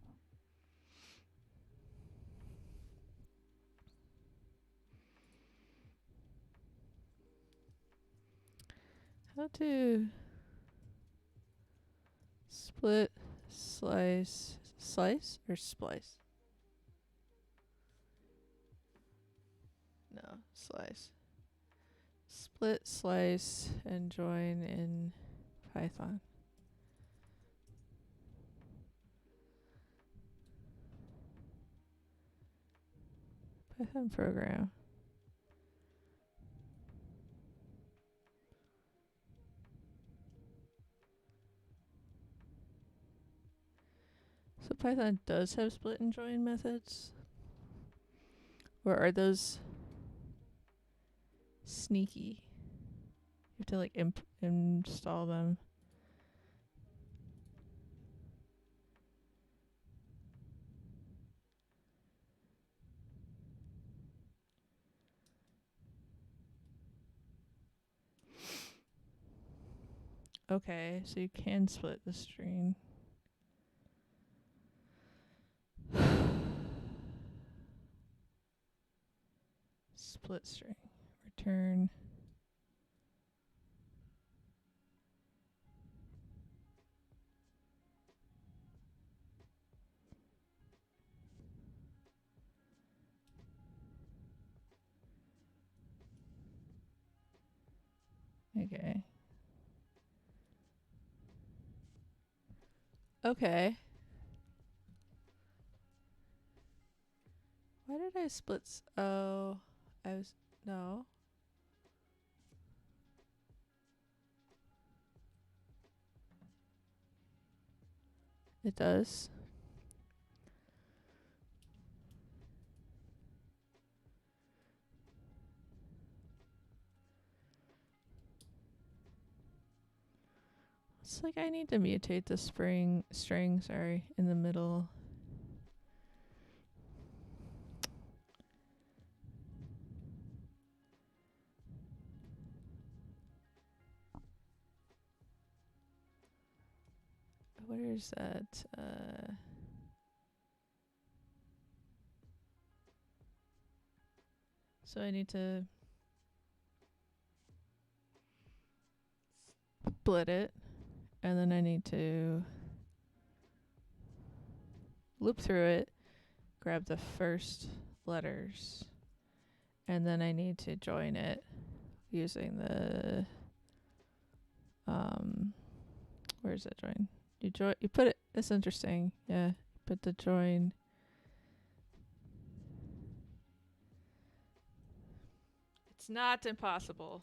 A: How to split, slice or splice? No, slice. Split, slice, and join in Python. Python program. So Python does have split and join methods? Or are those sneaky? You have to like install them. Okay, so you can split the string. Split string. Return. Okay. Okay. Why did I split? Oh, I was. No. It does. It's like I need to mutate the string, sorry, in the middle. Where is that? So I need to split it, and then I need to loop through it, grab the first letters, and then I need to join it using the where's that join? You put it. That's interesting. Yeah, put the join. It's not impossible.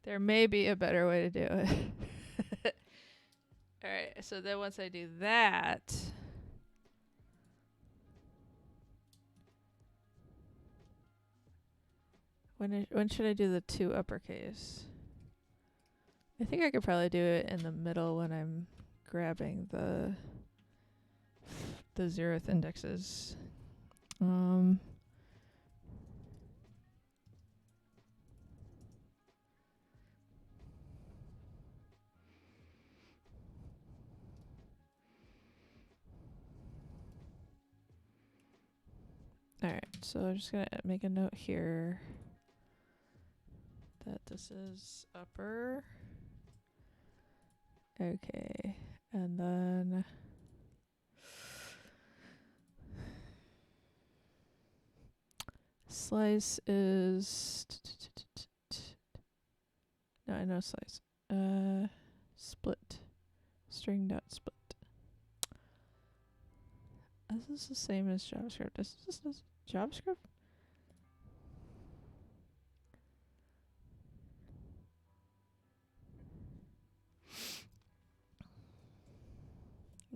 A: There may be a better way to do it. All right. So then once I do that, when should I do the 2 uppercase? I think I could probably do it in the middle when I'm grabbing the 0th indexes. Alright, so I'm just gonna make a note here that this is upper. Okay, and then slice is no, I know slice. Split. String dot split. This is the same as JavaScript. Is this JavaScript?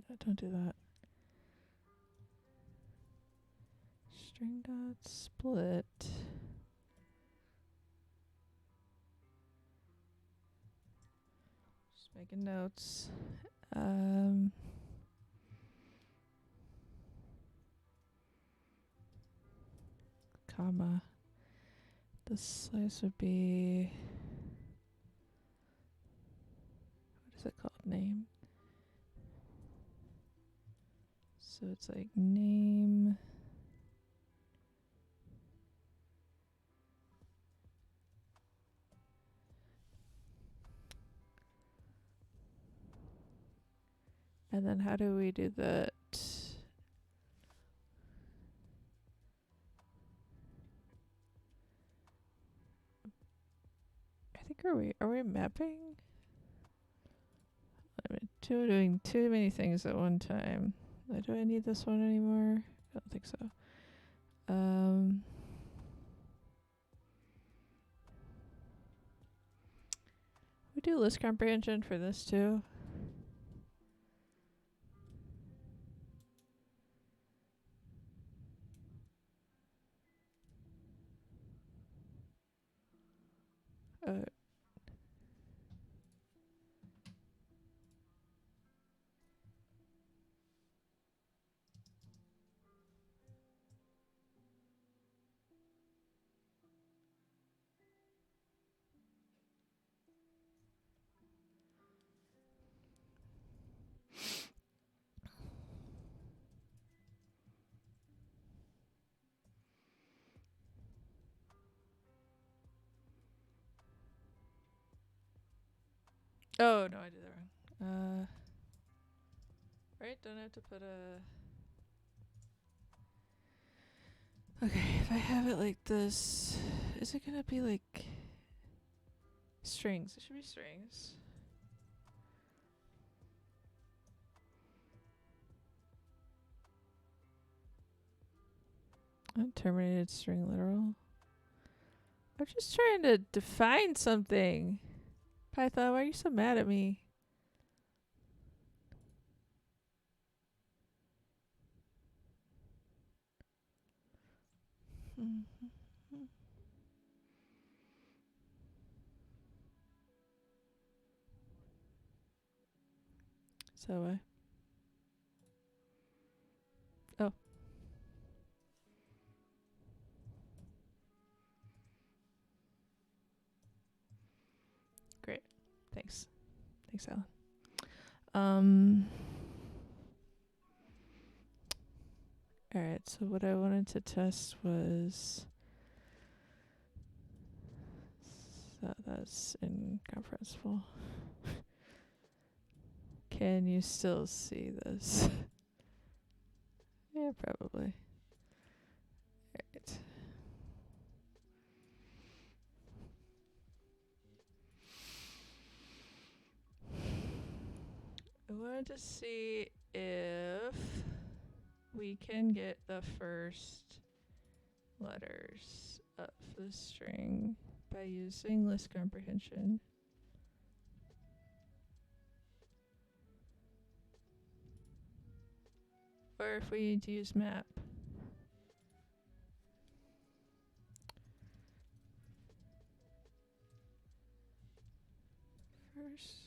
A: No, don't do that. String dot split. Just making notes. Comma. The slice would be, what is it called? Name. So it's like name. And then how do we do that? I think are we mapping? I'm doing too many things at one time. Do I need this one anymore? I don't think so. We do list comprehension for this too. Oh no, I did that wrong. Right? Don't I have to put a... Okay, if I have it like this, is it gonna be like strings? It should be strings. Unterminated string literal. I'm just trying to define something. Python, why are you so mad at me? So oh. Great. Thanks. Thanks, Alan. Alright, so what I wanted to test was... So that's incomprehensible. Can you still see this? Yeah, probably. Alright. I wanted to see if we can get the first letters of the string by using list comprehension. Or if we need to use map. First.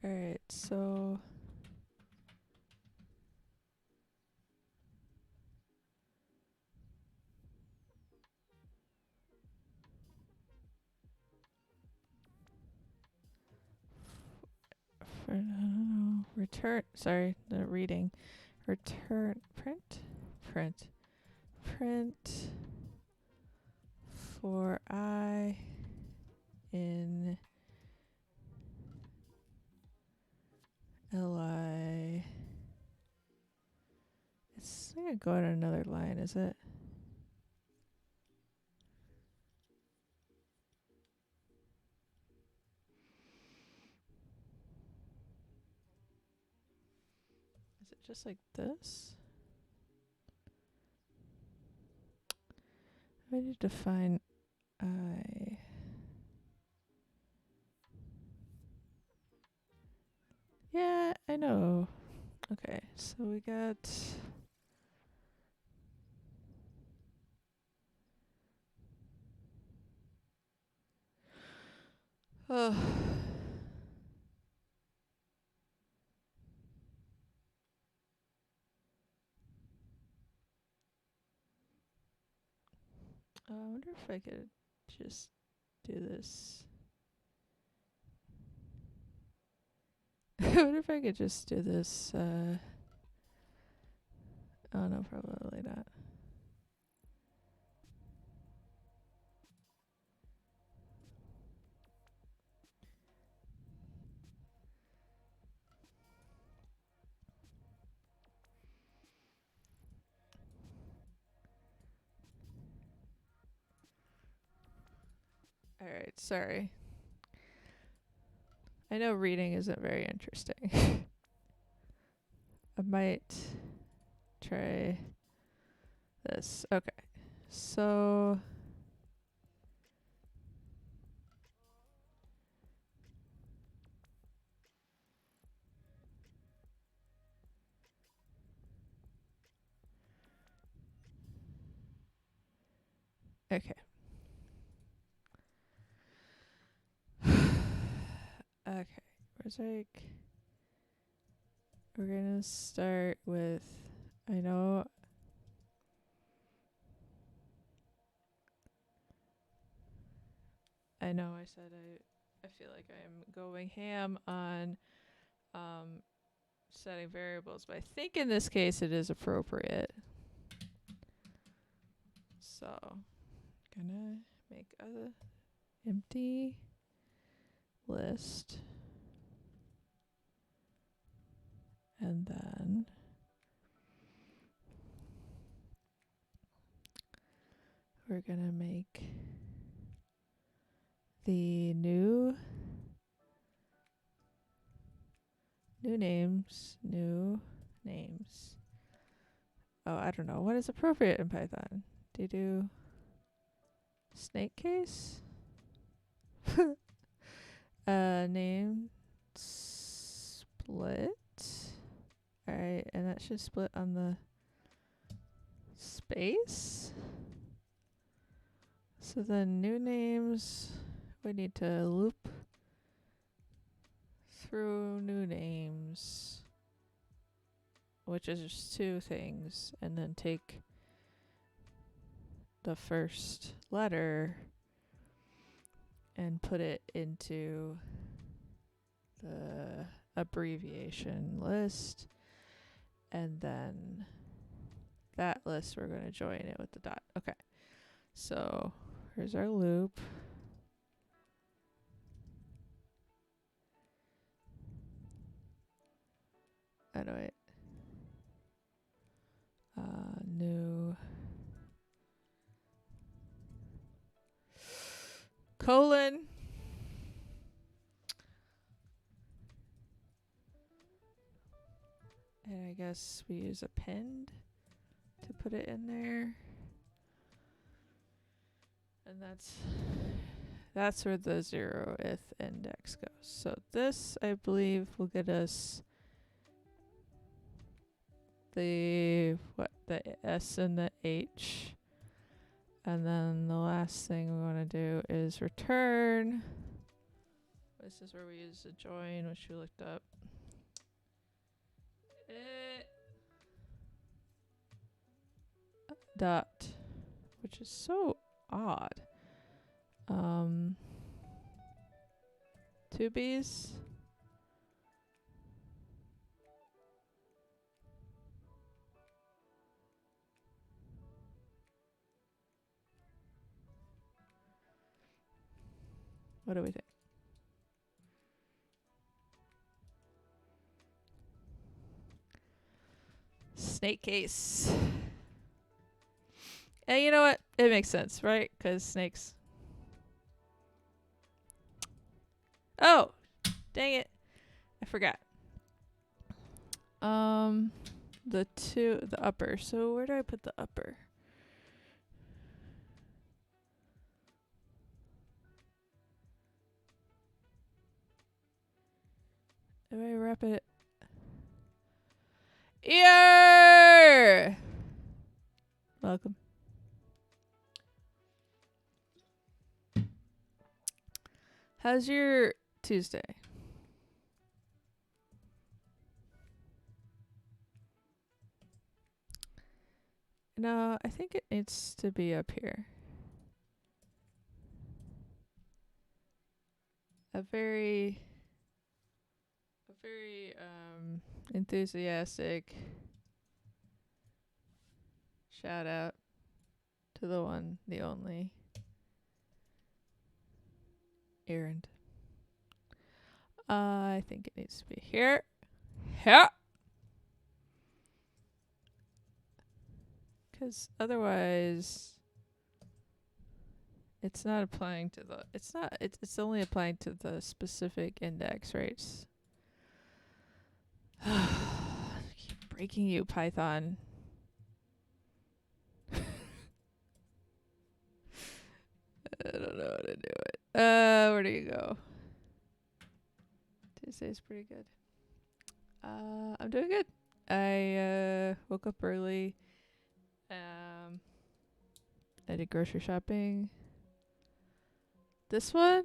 A: Alright, so... return, sorry, the reading. Return, print for I in li. It's not gonna go on another line, is it? Is it just like this? I need to define I. Yeah, I know. Okay, so we got I wonder if I could just do this. I wonder if I could just do this. Oh no, probably not. Alright, sorry. I know reading isn't very interesting. I might try this. Okay. So okay. Okay. Where's like we're gonna start with I know I said I feel like I'm going ham on setting variables, but I think in this case it is appropriate. So gonna make a empty list and then we're gonna make the new names. Oh, I don't know. What is appropriate in Python? Do you do snake case? Name split. Alright, and that should split on the space. So then new names, we need to loop through new names, which is just two things, and then take the first letter and put it into the abbreviation list, and then that list we're going to join it with the dot. Okay, so here's our loop. Oh no, wait. New colon. And I guess we use append to put it in there. And that's where the 0th index goes. So this, I believe, will get us the S and the H. And then the last thing we want to do is return. This is where we use the join, which we looked up. Dot, which is so odd. Two B's. What do we think? Snake case. And you know what? It makes sense, right? Because snakes. Oh, dang it. I forgot. The upper. So where do I put the upper? Do I wrap it? Ear! Welcome. How's your Tuesday? No, I think it needs to be up here. a very enthusiastic shout out to the one, the only errand. I think it needs to be here. Yeah. Because otherwise, it's not applying to the. It's only applying to the specific index rates. I keep breaking you, Python. I don't know how to do it. Where do you go? Tuesday's pretty good. I'm doing good. I woke up early. I did grocery shopping. This line?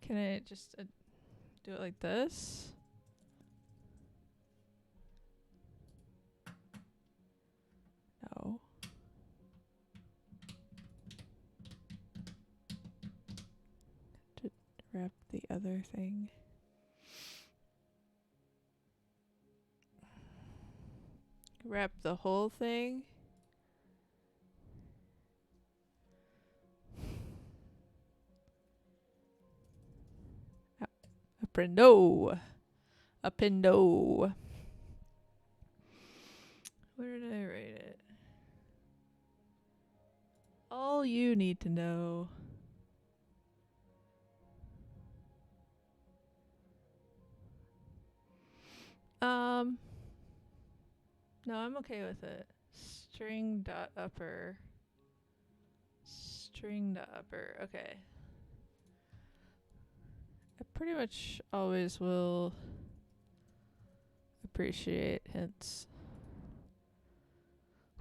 A: Can I just do it like this? No. To wrap the other thing. Wrap the whole thing. Apprendo. Where did I write it? All you need to know. No, I'm okay with it. String dot upper. Okay. I pretty much always will appreciate hints.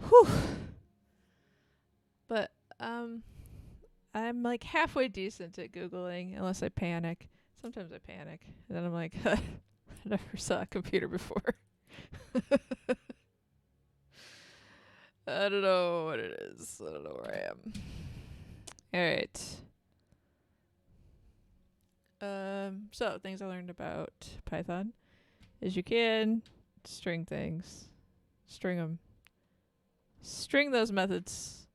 A: Whew. But I'm like halfway decent at Googling unless I panic. Sometimes I panic. And then I'm like, I never saw a computer before. I don't know what it is. I don't know where I am. Alright. So things I learned about Python is you can string things. String them. String those methods.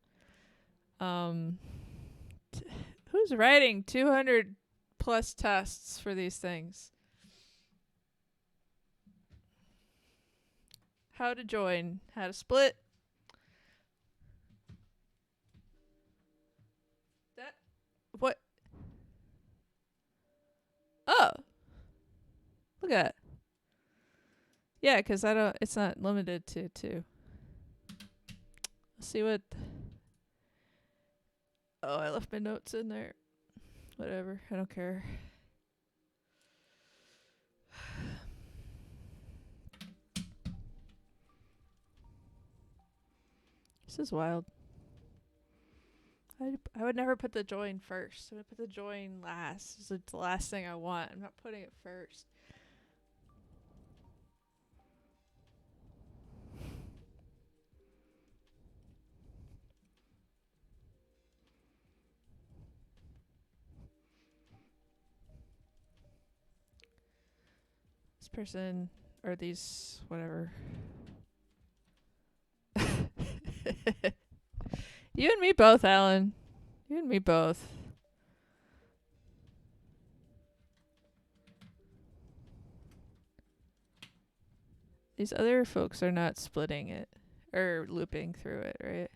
A: Who's writing 200 plus tests for these things? How to join, how to split. What? Oh. Look at that. Yeah, 'cause it's not limited to 2. Let's see what. Oh, I left my notes in there. Whatever, I don't care. This is wild. I would never put the join first. I would put the join last. It's the last thing I want. I'm not putting it first. This person, or these, whatever. You and me both, Alan. You and me both. These other folks are not splitting it or looping through it, right?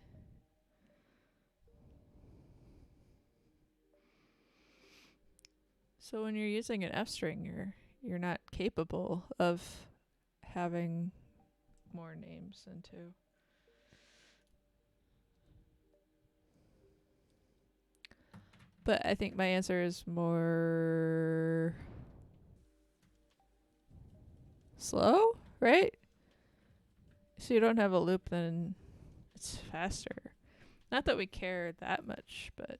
A: So when you're using an F string, you're not capable of having more names than 2. But I think my answer is more slow, right? So you don't have a loop, then it's faster. Not that we care that much, but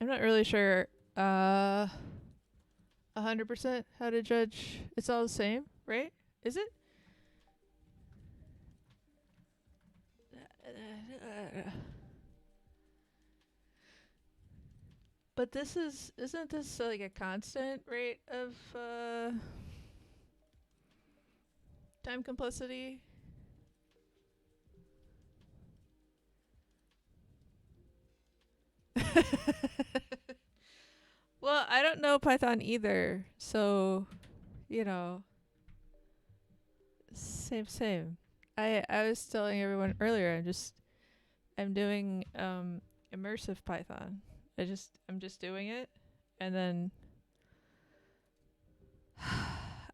A: I'm not really sure 100% how to judge. It's all the same, right? Is it? But isn't this like a constant rate of time complexity? Well, I don't know Python either, so you know, same. I was telling everyone earlier. I'm doing immersive Python. I'm just doing it, and then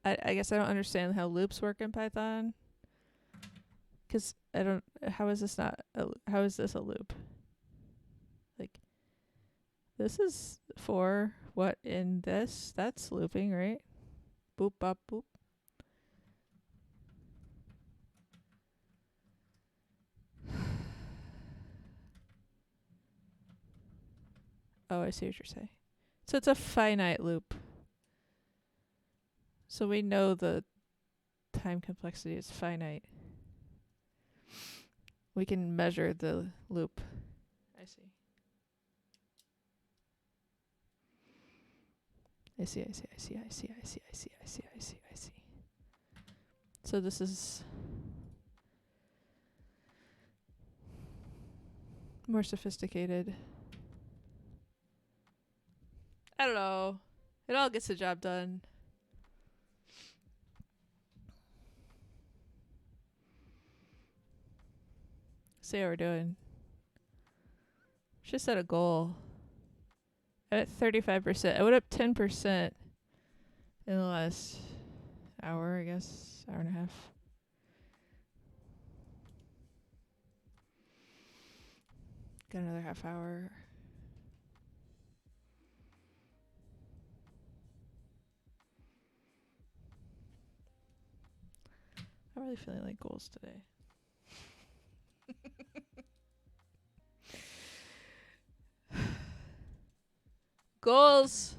A: I guess I don't understand how loops work in Python. 'Cause I don't. How is this not? How is this a loop? Like this is for what in this? That's looping, right? Boop bop boop. Oh, I see what you're saying. So it's a finite loop. So we know the time complexity is finite. We can measure the loop. I see. I see. So this is more sophisticated. I don't know. It all gets the job done. See how we're doing. Just set a goal. I'm at 35%. I went up 10% in the last hour, I guess. Hour and a half. Got another half hour. I'm really feeling like goals today. Goals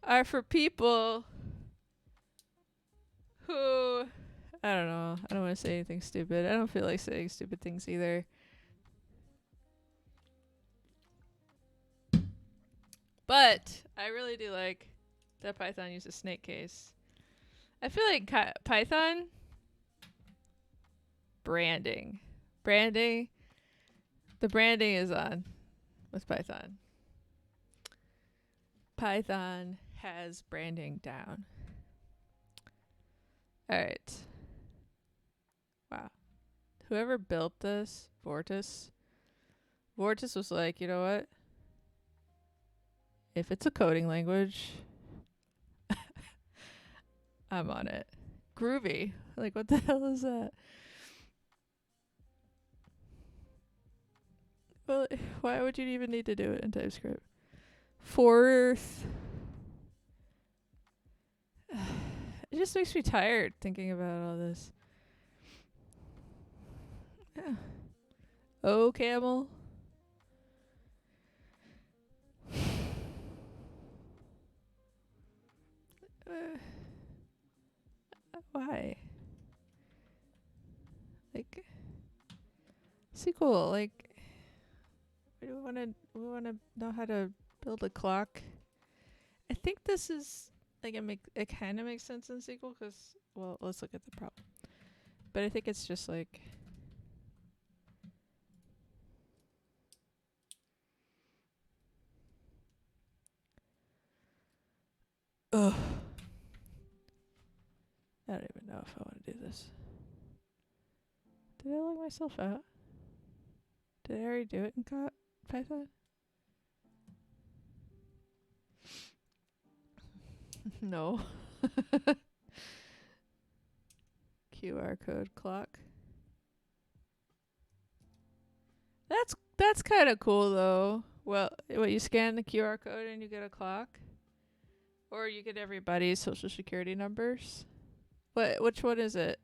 A: are for people who, I don't know. I don't want to say anything stupid. I don't feel like saying stupid things either. But I really do like that Python uses snake case. I feel like Python branding. The branding is on with Python. Python has branding down. All right. Wow. Whoever built this, Vortis was like, you know what? If it's a coding language, I'm on it. Groovy. Like, what the hell is that? Well, why would you even need to do it in TypeScript? Fourth. It just makes me tired thinking about all this. Yeah. Oh, camel. Why? Like, SQL. Like, we wanna know how to build a clock. I think this is like it kind of makes sense in SQL because, well, let's look at the problem. But I think it's just like, ugh. I don't even know if I want to do this. Did I log myself out? Did I already do it in Python? No. QR code clock. That's kind of cool though. Well, what, you scan the QR code and you get a clock, or you get everybody's social security numbers. Which one is it?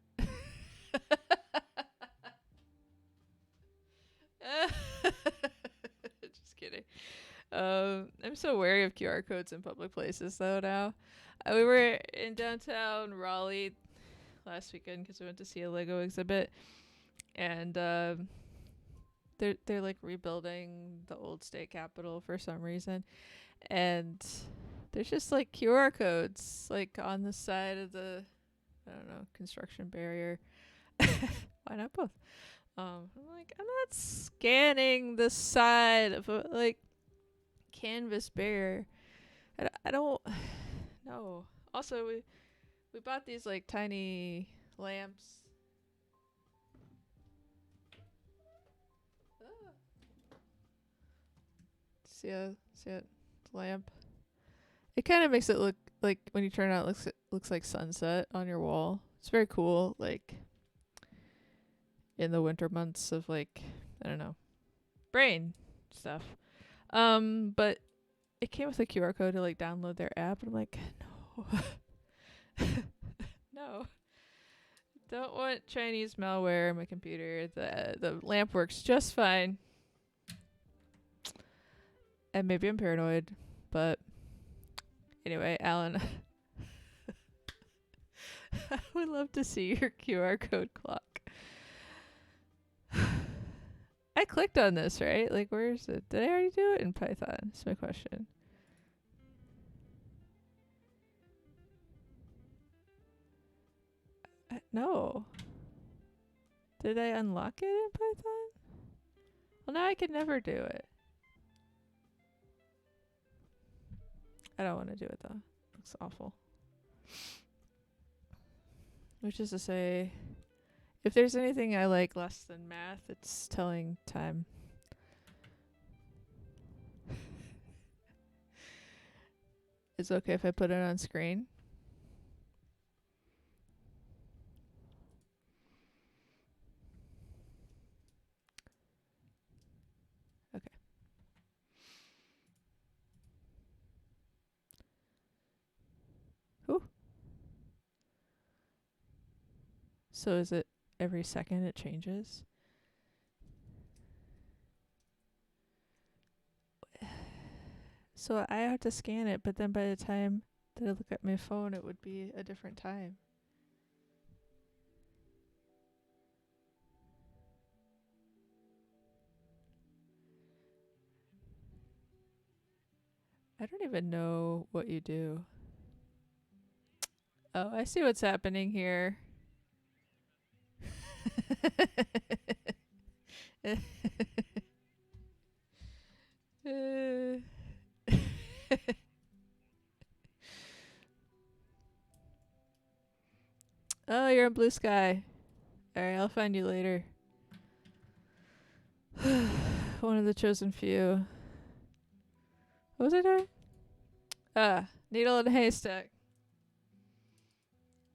A: Just kidding. I'm so wary of QR codes in public places though now. We were in downtown Raleigh last weekend because we went to see a Lego exhibit, and they're like rebuilding the old state capitol for some reason, and there's just like QR codes like on the side of the, I don't know, construction barrier. Why not both? I'm like, I'm not scanning the side of a like canvas barrier. I don't know. Also, we bought these like tiny lamps. Ah. See a lamp. It kind of makes it look like when you turn it out, it looks like sunset on your wall. It's very cool. Like in the winter months of like, I don't know, brain stuff. But it came with a QR code to like download their app, and I'm like, no, no, don't want Chinese malware on my computer. The lamp works just fine, and maybe I'm paranoid, but anyway, Alan, I would love to see your QR code clock. I clicked on this, right? Like, where is it? Did I already do it in Python? That's my question. No. Did I unlock it in Python? Well, now I can never do it. I don't want to do it, though. Looks awful. Which is to say, if there's anything I like less than math, it's telling time. Is it okay if I put it on screen? Okay. Ooh. So is it every second it changes? So I have to scan it, but then by the time that I look at my phone, it would be a different time. I don't even know what you do. Oh, I see what's happening here. Oh, you're in Blue Sky. Alright, I'll find you later. One of the chosen few. What was I doing? Needle in a haystack.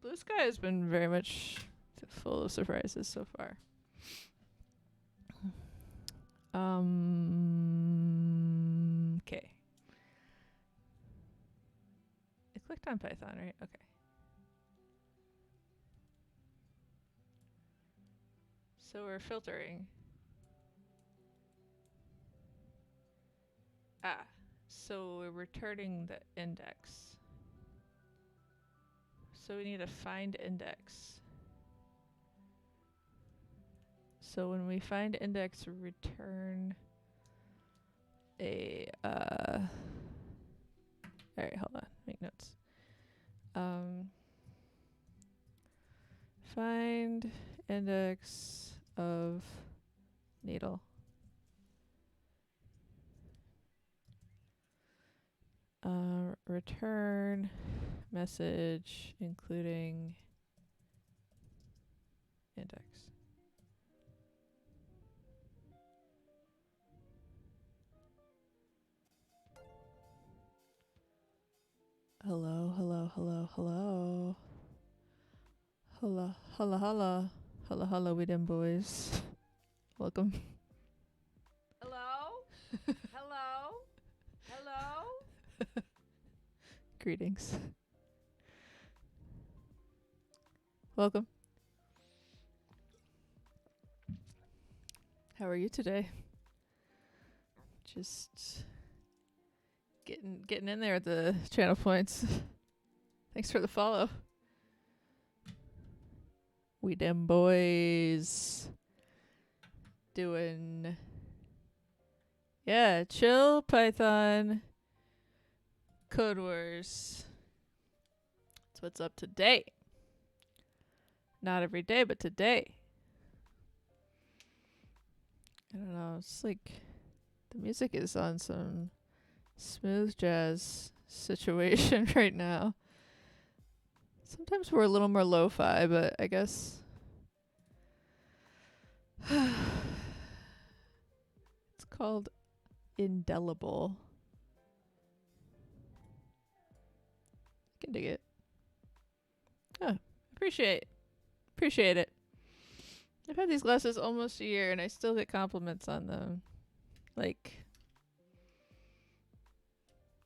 A: Blue Sky has been very much full of surprises so far. Okay. I clicked on Python, right? Okay. So we're filtering. So we're returning the index. So we need to find index. So when we find index, return a alright, hold on, make notes. Find index of needle. Return message including index. Hello, hello, hello, hello. Holla, holla, holla. Holla, holla, we them boys. Welcome.
B: Hello? Hello? Hello?
A: Greetings. Welcome. How are you today? Just getting in there at the channel points. Thanks for the follow. We them boys doing Yeah, chill Python Codewars. That's what's up today. Not every day, but today. I don't know. It's like the music is on some smooth jazz situation right now. Sometimes we're a little more lo-fi, but I guess it's called indelible. I can dig it. Oh, appreciate it. I've had these glasses almost a year and I still get compliments on them. Like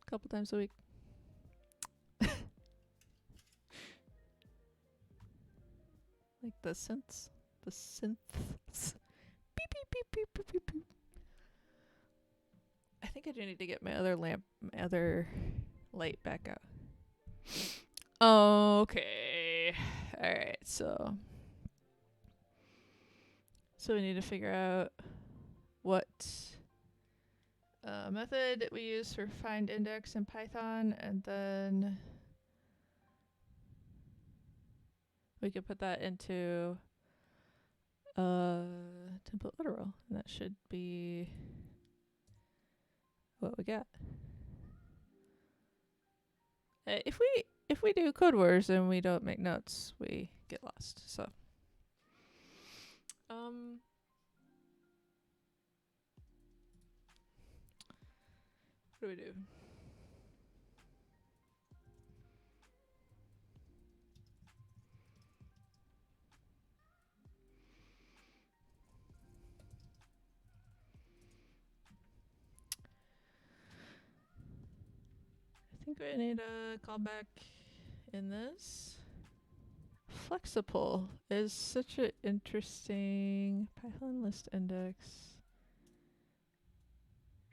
A: a couple times a week. Like the synths. The synths. Beep beep beep beep beep beep beep. I think I do need to get my other light back out. Okay. Alright, so we need to figure out what method we use for find index in Python, and then we could put that into template literal, and that should be what we got. If we do Codewars and we don't make notes, we get lost. So what do we do? I think we need a callback in this. Flexible is such an interesting Python list index.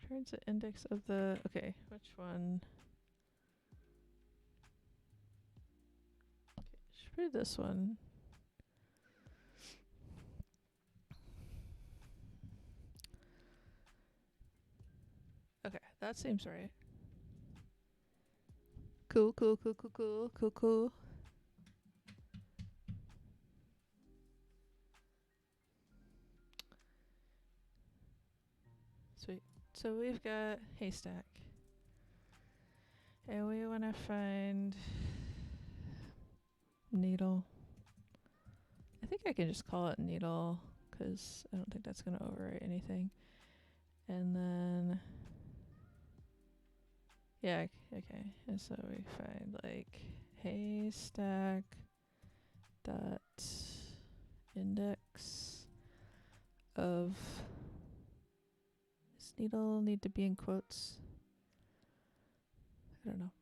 A: Turns the index of the, okay, which one? Okay, should be this one. Okay, that seems right. Cool. Sweet. So we've got haystack. And we want to find needle. I think I can just call it needle because I don't think that's going to overwrite anything. And then, yeah, okay. And so we find like haystack dot index of, does needle need to be in quotes? I don't know.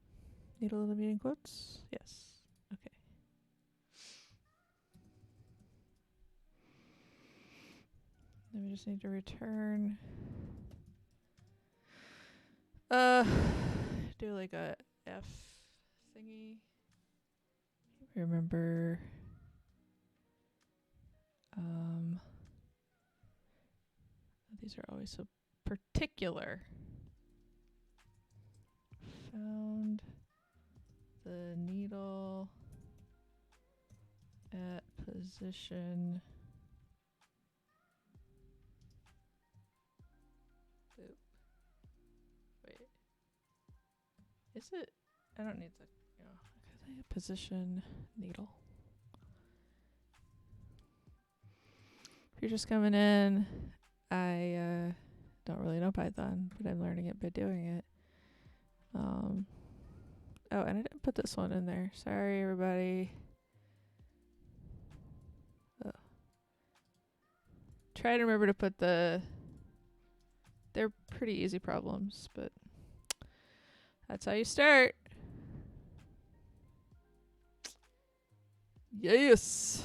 A: Needle to be in quotes? Yes. Okay. Then we just need to return. Do like a F thingy. Remember. These are always so particular. Found the needle at position. Oop. Wait. Is it? I don't need the, position needle. If you're just coming in, I don't really know Python, but I'm learning it by doing it. Oh, and I didn't put this one in there. Sorry, everybody. Try to remember to put they're pretty easy problems, but that's how you start. Yes.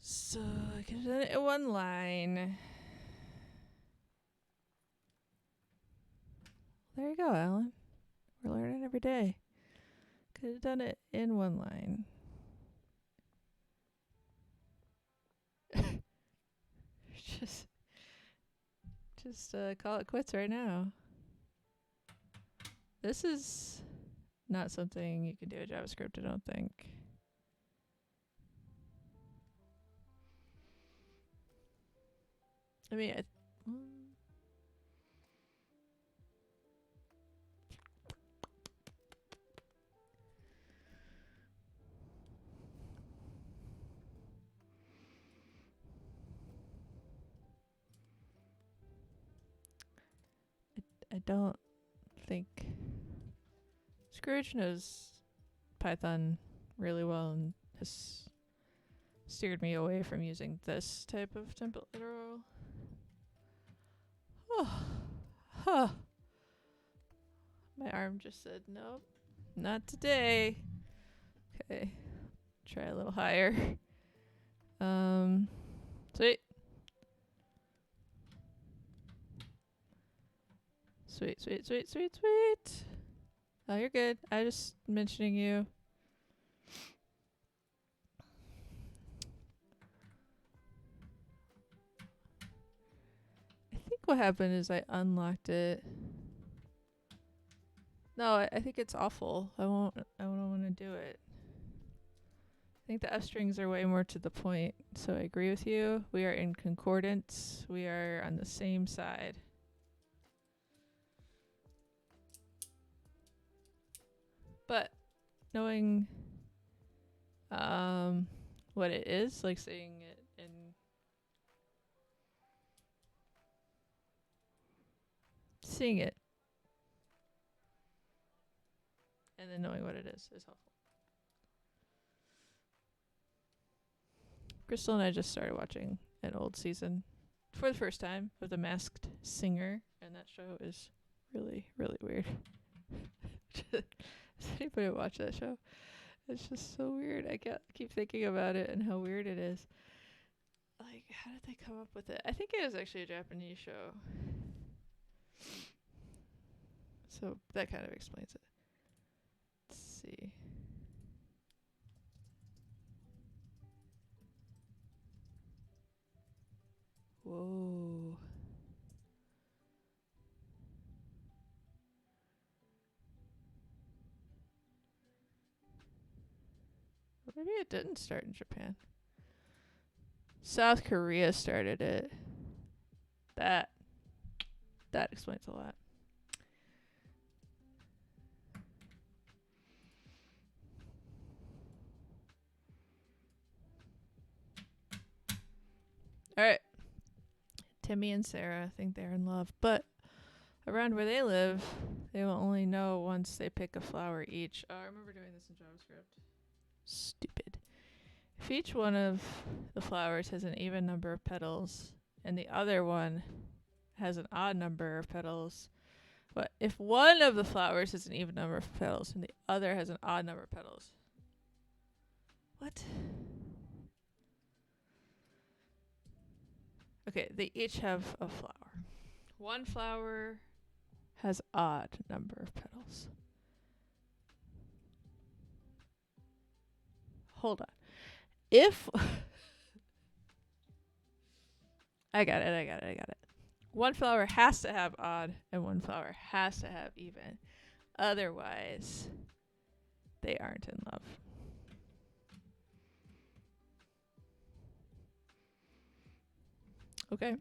A: So I can do it in one line. There you go, Alan. We're learning every day. Could have done it in one line. just call it quits right now. This is not something you can do in JavaScript, I don't think. I mean, I don't think Scrooge knows Python really well and has steered me away from using this type of template literal. Oh, huh. My arm just said, nope, not today. Okay, try a little higher. Sweet. Sweet. Oh, you're good. I just mentioning you. I think what happened is I unlocked it. No, I think it's awful. I don't want to do it. I think the F strings are way more to the point. So I agree with you. We are in concordance. We are on the same side. But knowing what it is, like saying it in seeing it and then knowing what it is helpful. Crystal and I just started watching an old season for the first time of The Masked Singer, and that show is really, really weird. Does anybody watch that show? It's just so weird. I keep thinking about it and how weird it is. Like, how did they come up with it? I think it was actually a Japanese show. So that kind of explains it. Let's see. Whoa. Maybe it didn't start in Japan. South Korea started it. That explains a lot. All right. Timmy and Sarah think they're in love, but around where they live, they will only know once they pick a flower each. Oh, I remember doing this in JavaScript. Stupid. If each one of the flowers has an even number of petals and the other one has an odd number of petals, but if one of the flowers has an even number of petals and the other has an odd number of petals. What? Okay, they each have a flower. One flower has odd number of petals. Hold on. If I got it. One flower has to have odd and one flower has to have even. Otherwise, they aren't in love. Okay.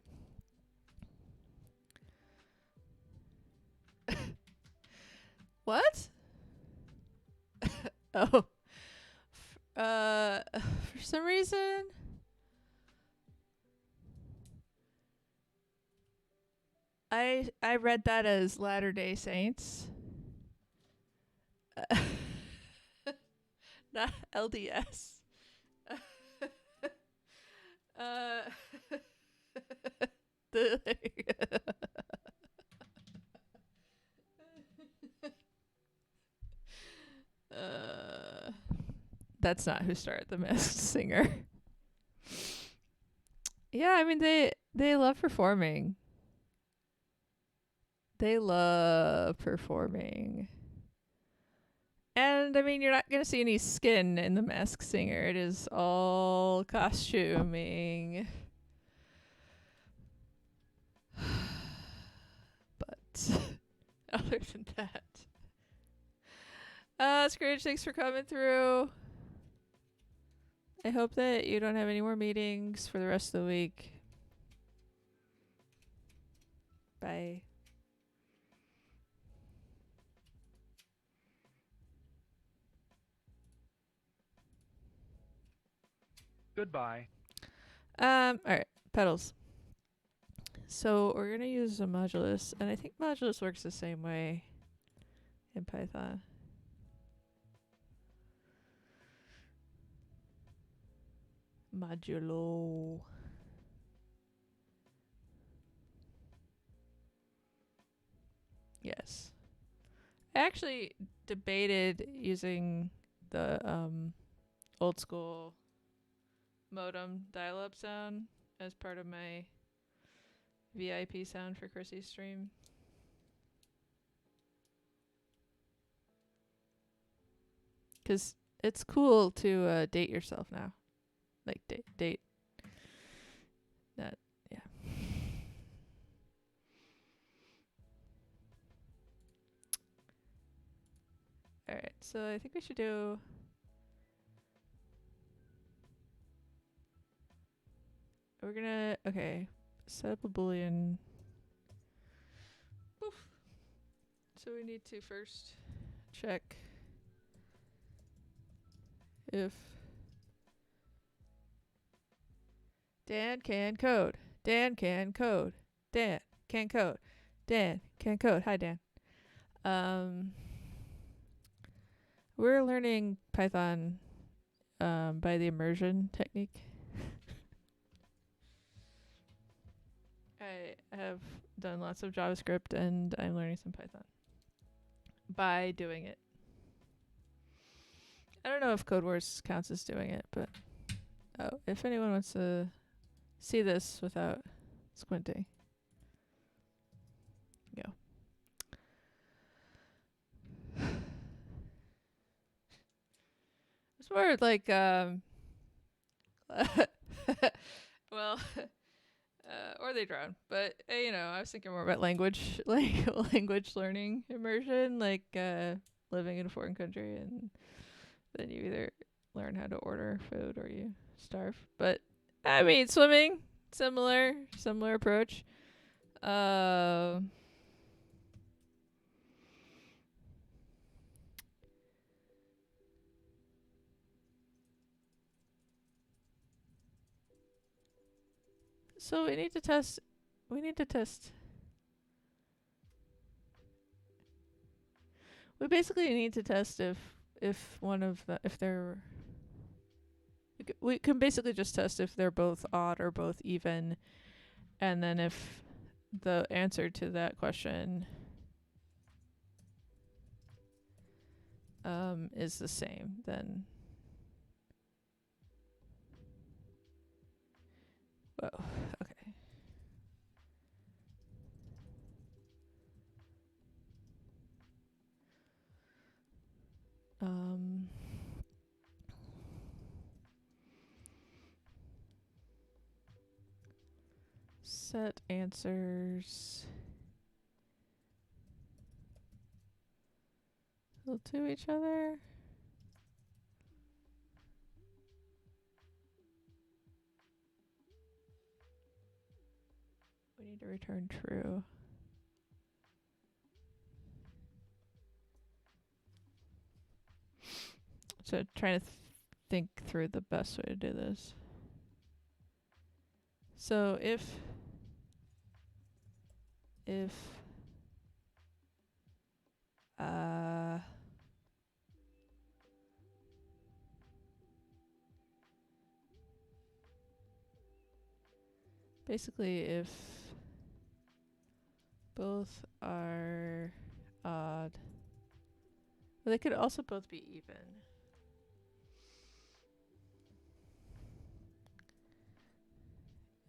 A: What? Oh. For some reason, I read that as Latter-day Saints. Not LDS. That's not who started The Masked Singer. Yeah, I mean they love performing. They love performing. And I mean, you're not going to see any skin in The Masked Singer. It is all costuming. But other than that, Scrooge, thanks for coming through. I hope that you don't have any more meetings for the rest of the week. Bye.
B: Goodbye.
A: Alright, pedals. So we're gonna use a modulus, and I think modulus works the same way in Python. Modulo. Yes. I actually debated using the old school modem dial-up sound as part of my VIP sound for Chrissy's stream. Because it's cool to date yourself now. Like, date. That, yeah. Alright, so I think we should do... We're gonna... Okay. Set up a boolean. Poof. So we need to first check if Dan can code. Dan can code. Dan can code. Dan can code. Hi, Dan. We're learning Python by the immersion technique. I have done lots of JavaScript and I'm learning some Python by doing it. I don't know if Codewars counts as doing it, but if anyone wants to see this without squinting, go. It's more like well, or they drown. But you know, I was thinking more about language, like language learning immersion, like living in a foreign country, and then you either learn how to order food or you starve. But I mean, swimming, similar approach. So we need to test. We basically need to test if one of the if they're we can basically just test if they're both odd or both even, and then if the answer to that question is the same, then whoa, okay. Set answers to each other. We need to return true. So trying to think through the best way to do this. So if basically if both are odd, well, they could also both be even.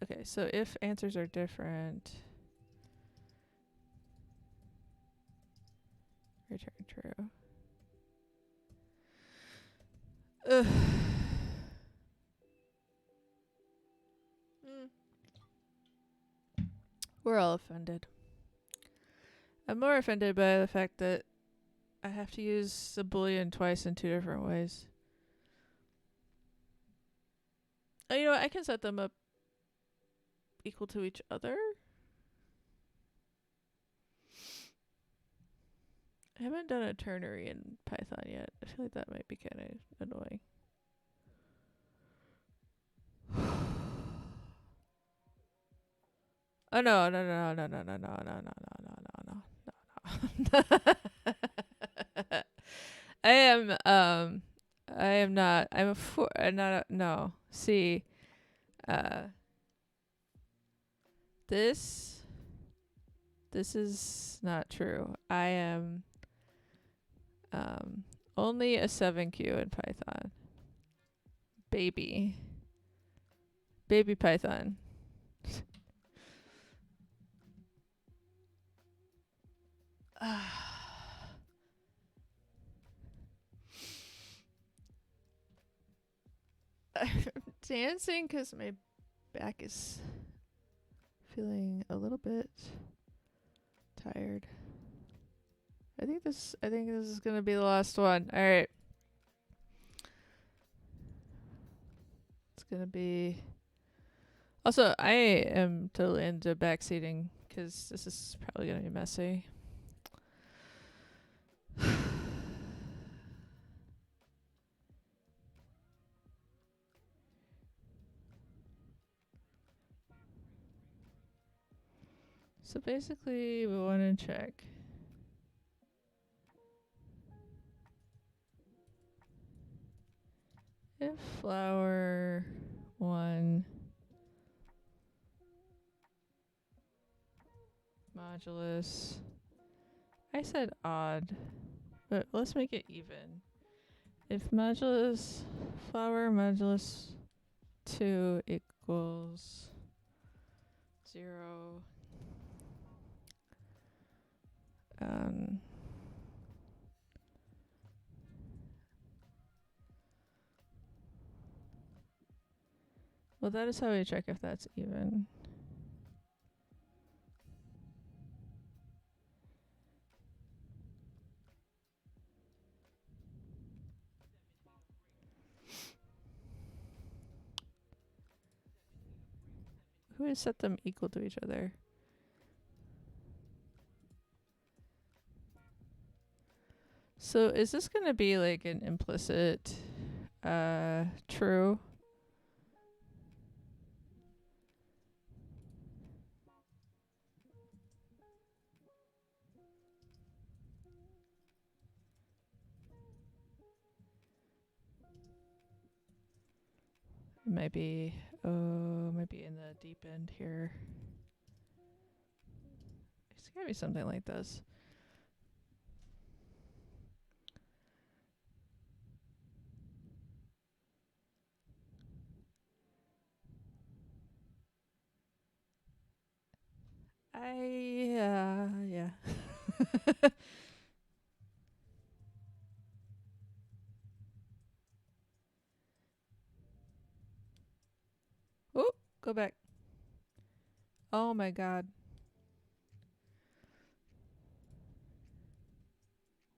A: Okay, so if answers are different, Return true. Ugh. We're all offended. I'm more offended by the fact that I have to use the boolean twice in 2 different ways. Oh, you know what? I can set them up equal to each other. I haven't done a ternary in Python yet. I feel like that might be kind of annoying. Oh no. I am not. I'm a not a, no. See, uh, this is not true. I am only a 7Q in Python. Baby Python. I'm dancing because my back is feeling a little bit tired. I think this is gonna be the last one. All right. It's gonna be. Also, I am totally into backseating because this is probably gonna be messy. So basically, we want to check if flower 1 modulus. I said odd, but let's make it even. If modulus flower modulus 2 equals 0, well, that is how we check if that's even. Who would set them equal to each other? So is this going to be like an implicit true? It might be in the deep end here. It's gotta be something like this. Yeah. Oh, go back. Oh my god.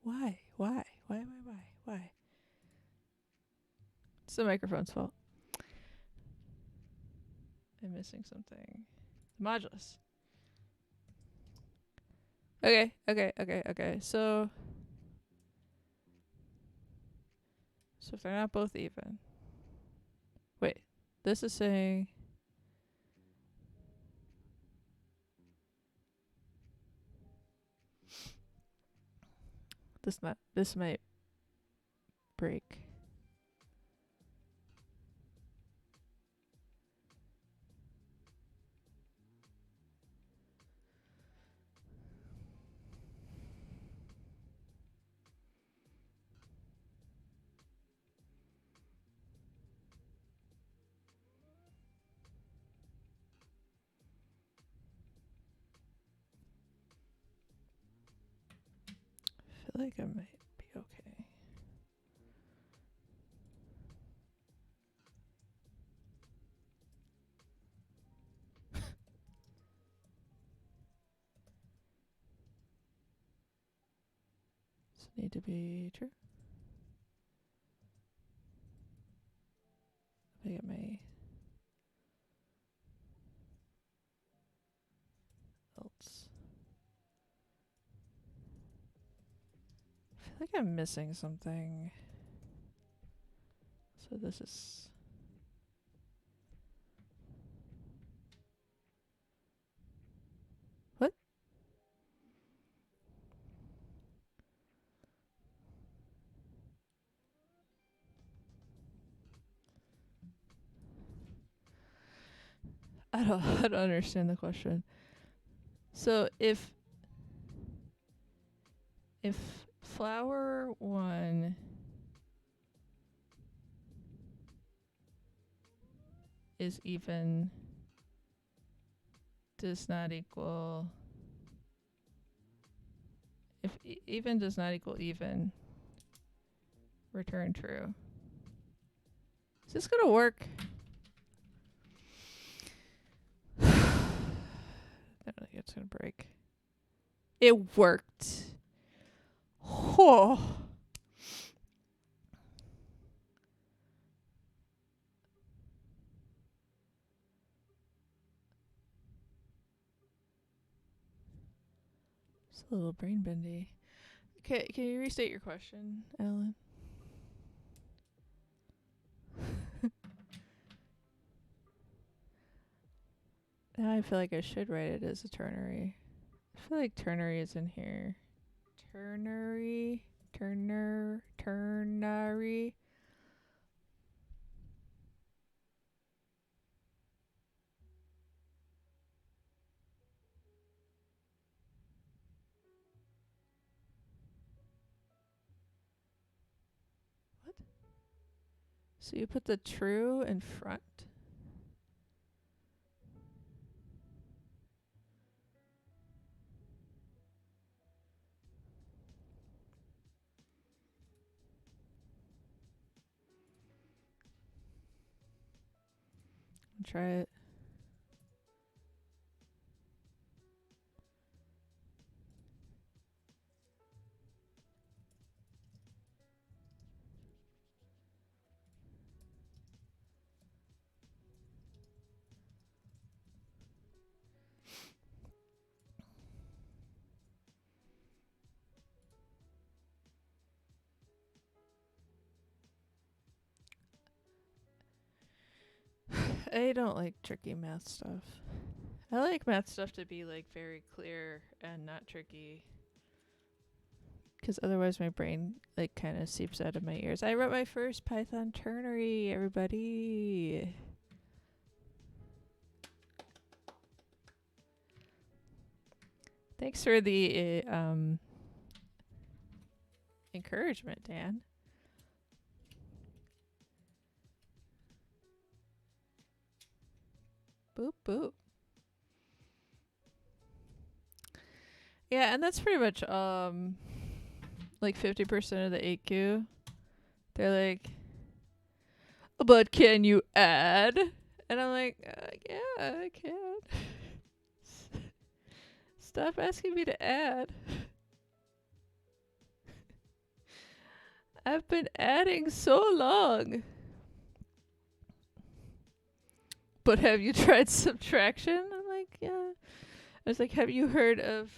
A: Why? It's the microphone's fault. I'm missing something. Modulus. Okay. So if they're not both even. Wait. This is saying this might break. feel like I might be okay. Does it need to be true? I get my else. I feel like I'm missing something. So this is... What? I don't understand the question. So if flower 1 is even does not equal, if even does not equal even, return true. Is this gonna work? I don't think it's gonna break. It worked. Oh. It's a little brain bendy. Okay, can you restate your question, Alan? Now I feel like I should write it as a ternary. I feel like ternary is in here. Ternary. What? So you put the true in front? Try it. I don't like tricky math stuff. I like math stuff to be like very clear and not tricky. Because otherwise my brain like kind of seeps out of my ears. I wrote my first Python ternary, everybody. Thanks for the encouragement, Dan. Boop, boop. Yeah, and that's pretty much like 50% of the 8Q. They're like, but can you add? And I'm like, yeah, I can. Stop asking me to add. I've been adding so long. But have you tried subtraction? I'm like, yeah. I was like, have you heard of...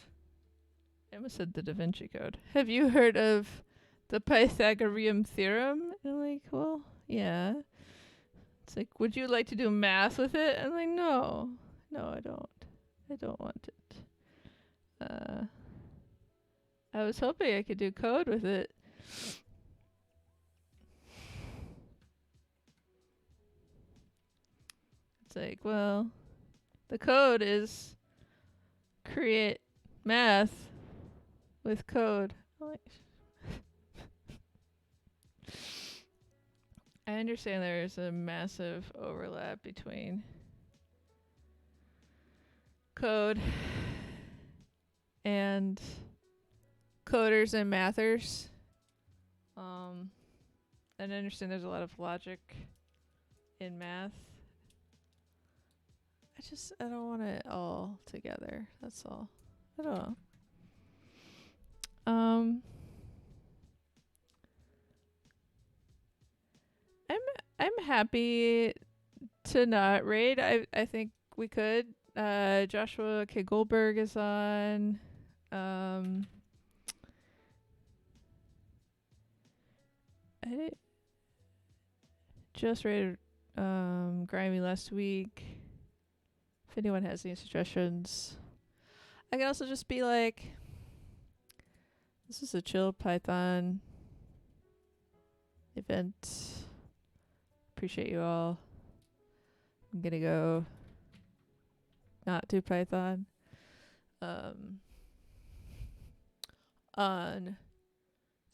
A: I almost said the Da Vinci Code. Have you heard of the Pythagorean theorem? And I'm like, well, yeah. It's like, would you like to do math with it? I'm like, no. No, I don't. I don't want it. I was hoping I could do code with it. It's like, well, the code is create math with code. I'm like, I understand there's a massive overlap between code and coders and mathers. And I understand there's a lot of logic in math. I don't want it all together. That's all. I don't know. I'm happy to not raid. I think we could. Joshua K. Goldberg is on. I just raided Grimy last week. If anyone has any suggestions. I can also just be like, this is a chill Python event. Appreciate you all. I'm gonna go not do Python. On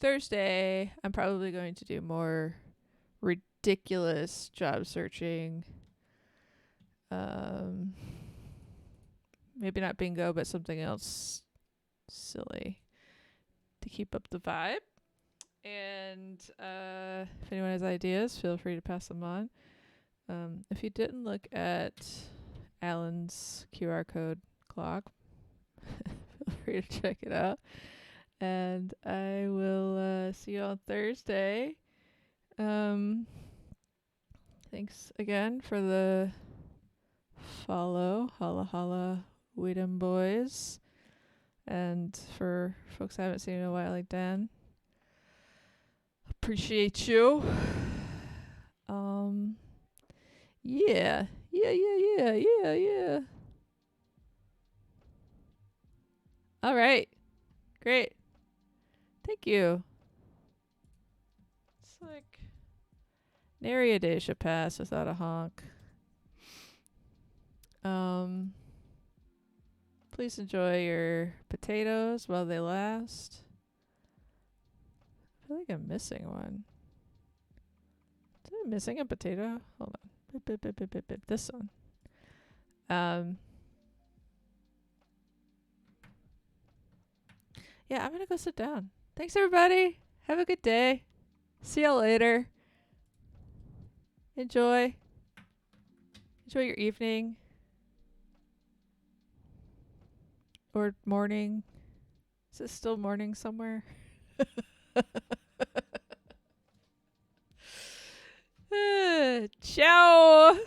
A: Thursday, I'm probably going to do more ridiculous job searching. Maybe not bingo, but something else silly to keep up the vibe. And if anyone has ideas, feel free to pass them on. If you didn't look at Alan's QR code clock, feel free to check it out. And I will see you on Thursday. Thanks again for the follow. Holla holla, Weedham boys. And for folks I haven't seen in a while, like Dan, appreciate you. Yeah. All right. Great. Thank you. It's like nary a day should pass without a honk. Please enjoy your potatoes while they last. I feel like I'm missing one. Am I missing a potato? Hold on. This one. Yeah, I'm gonna go sit down. Thanks everybody. Have a good day. See y'all later. Enjoy your evening. Or morning. Is it still morning somewhere? Ciao.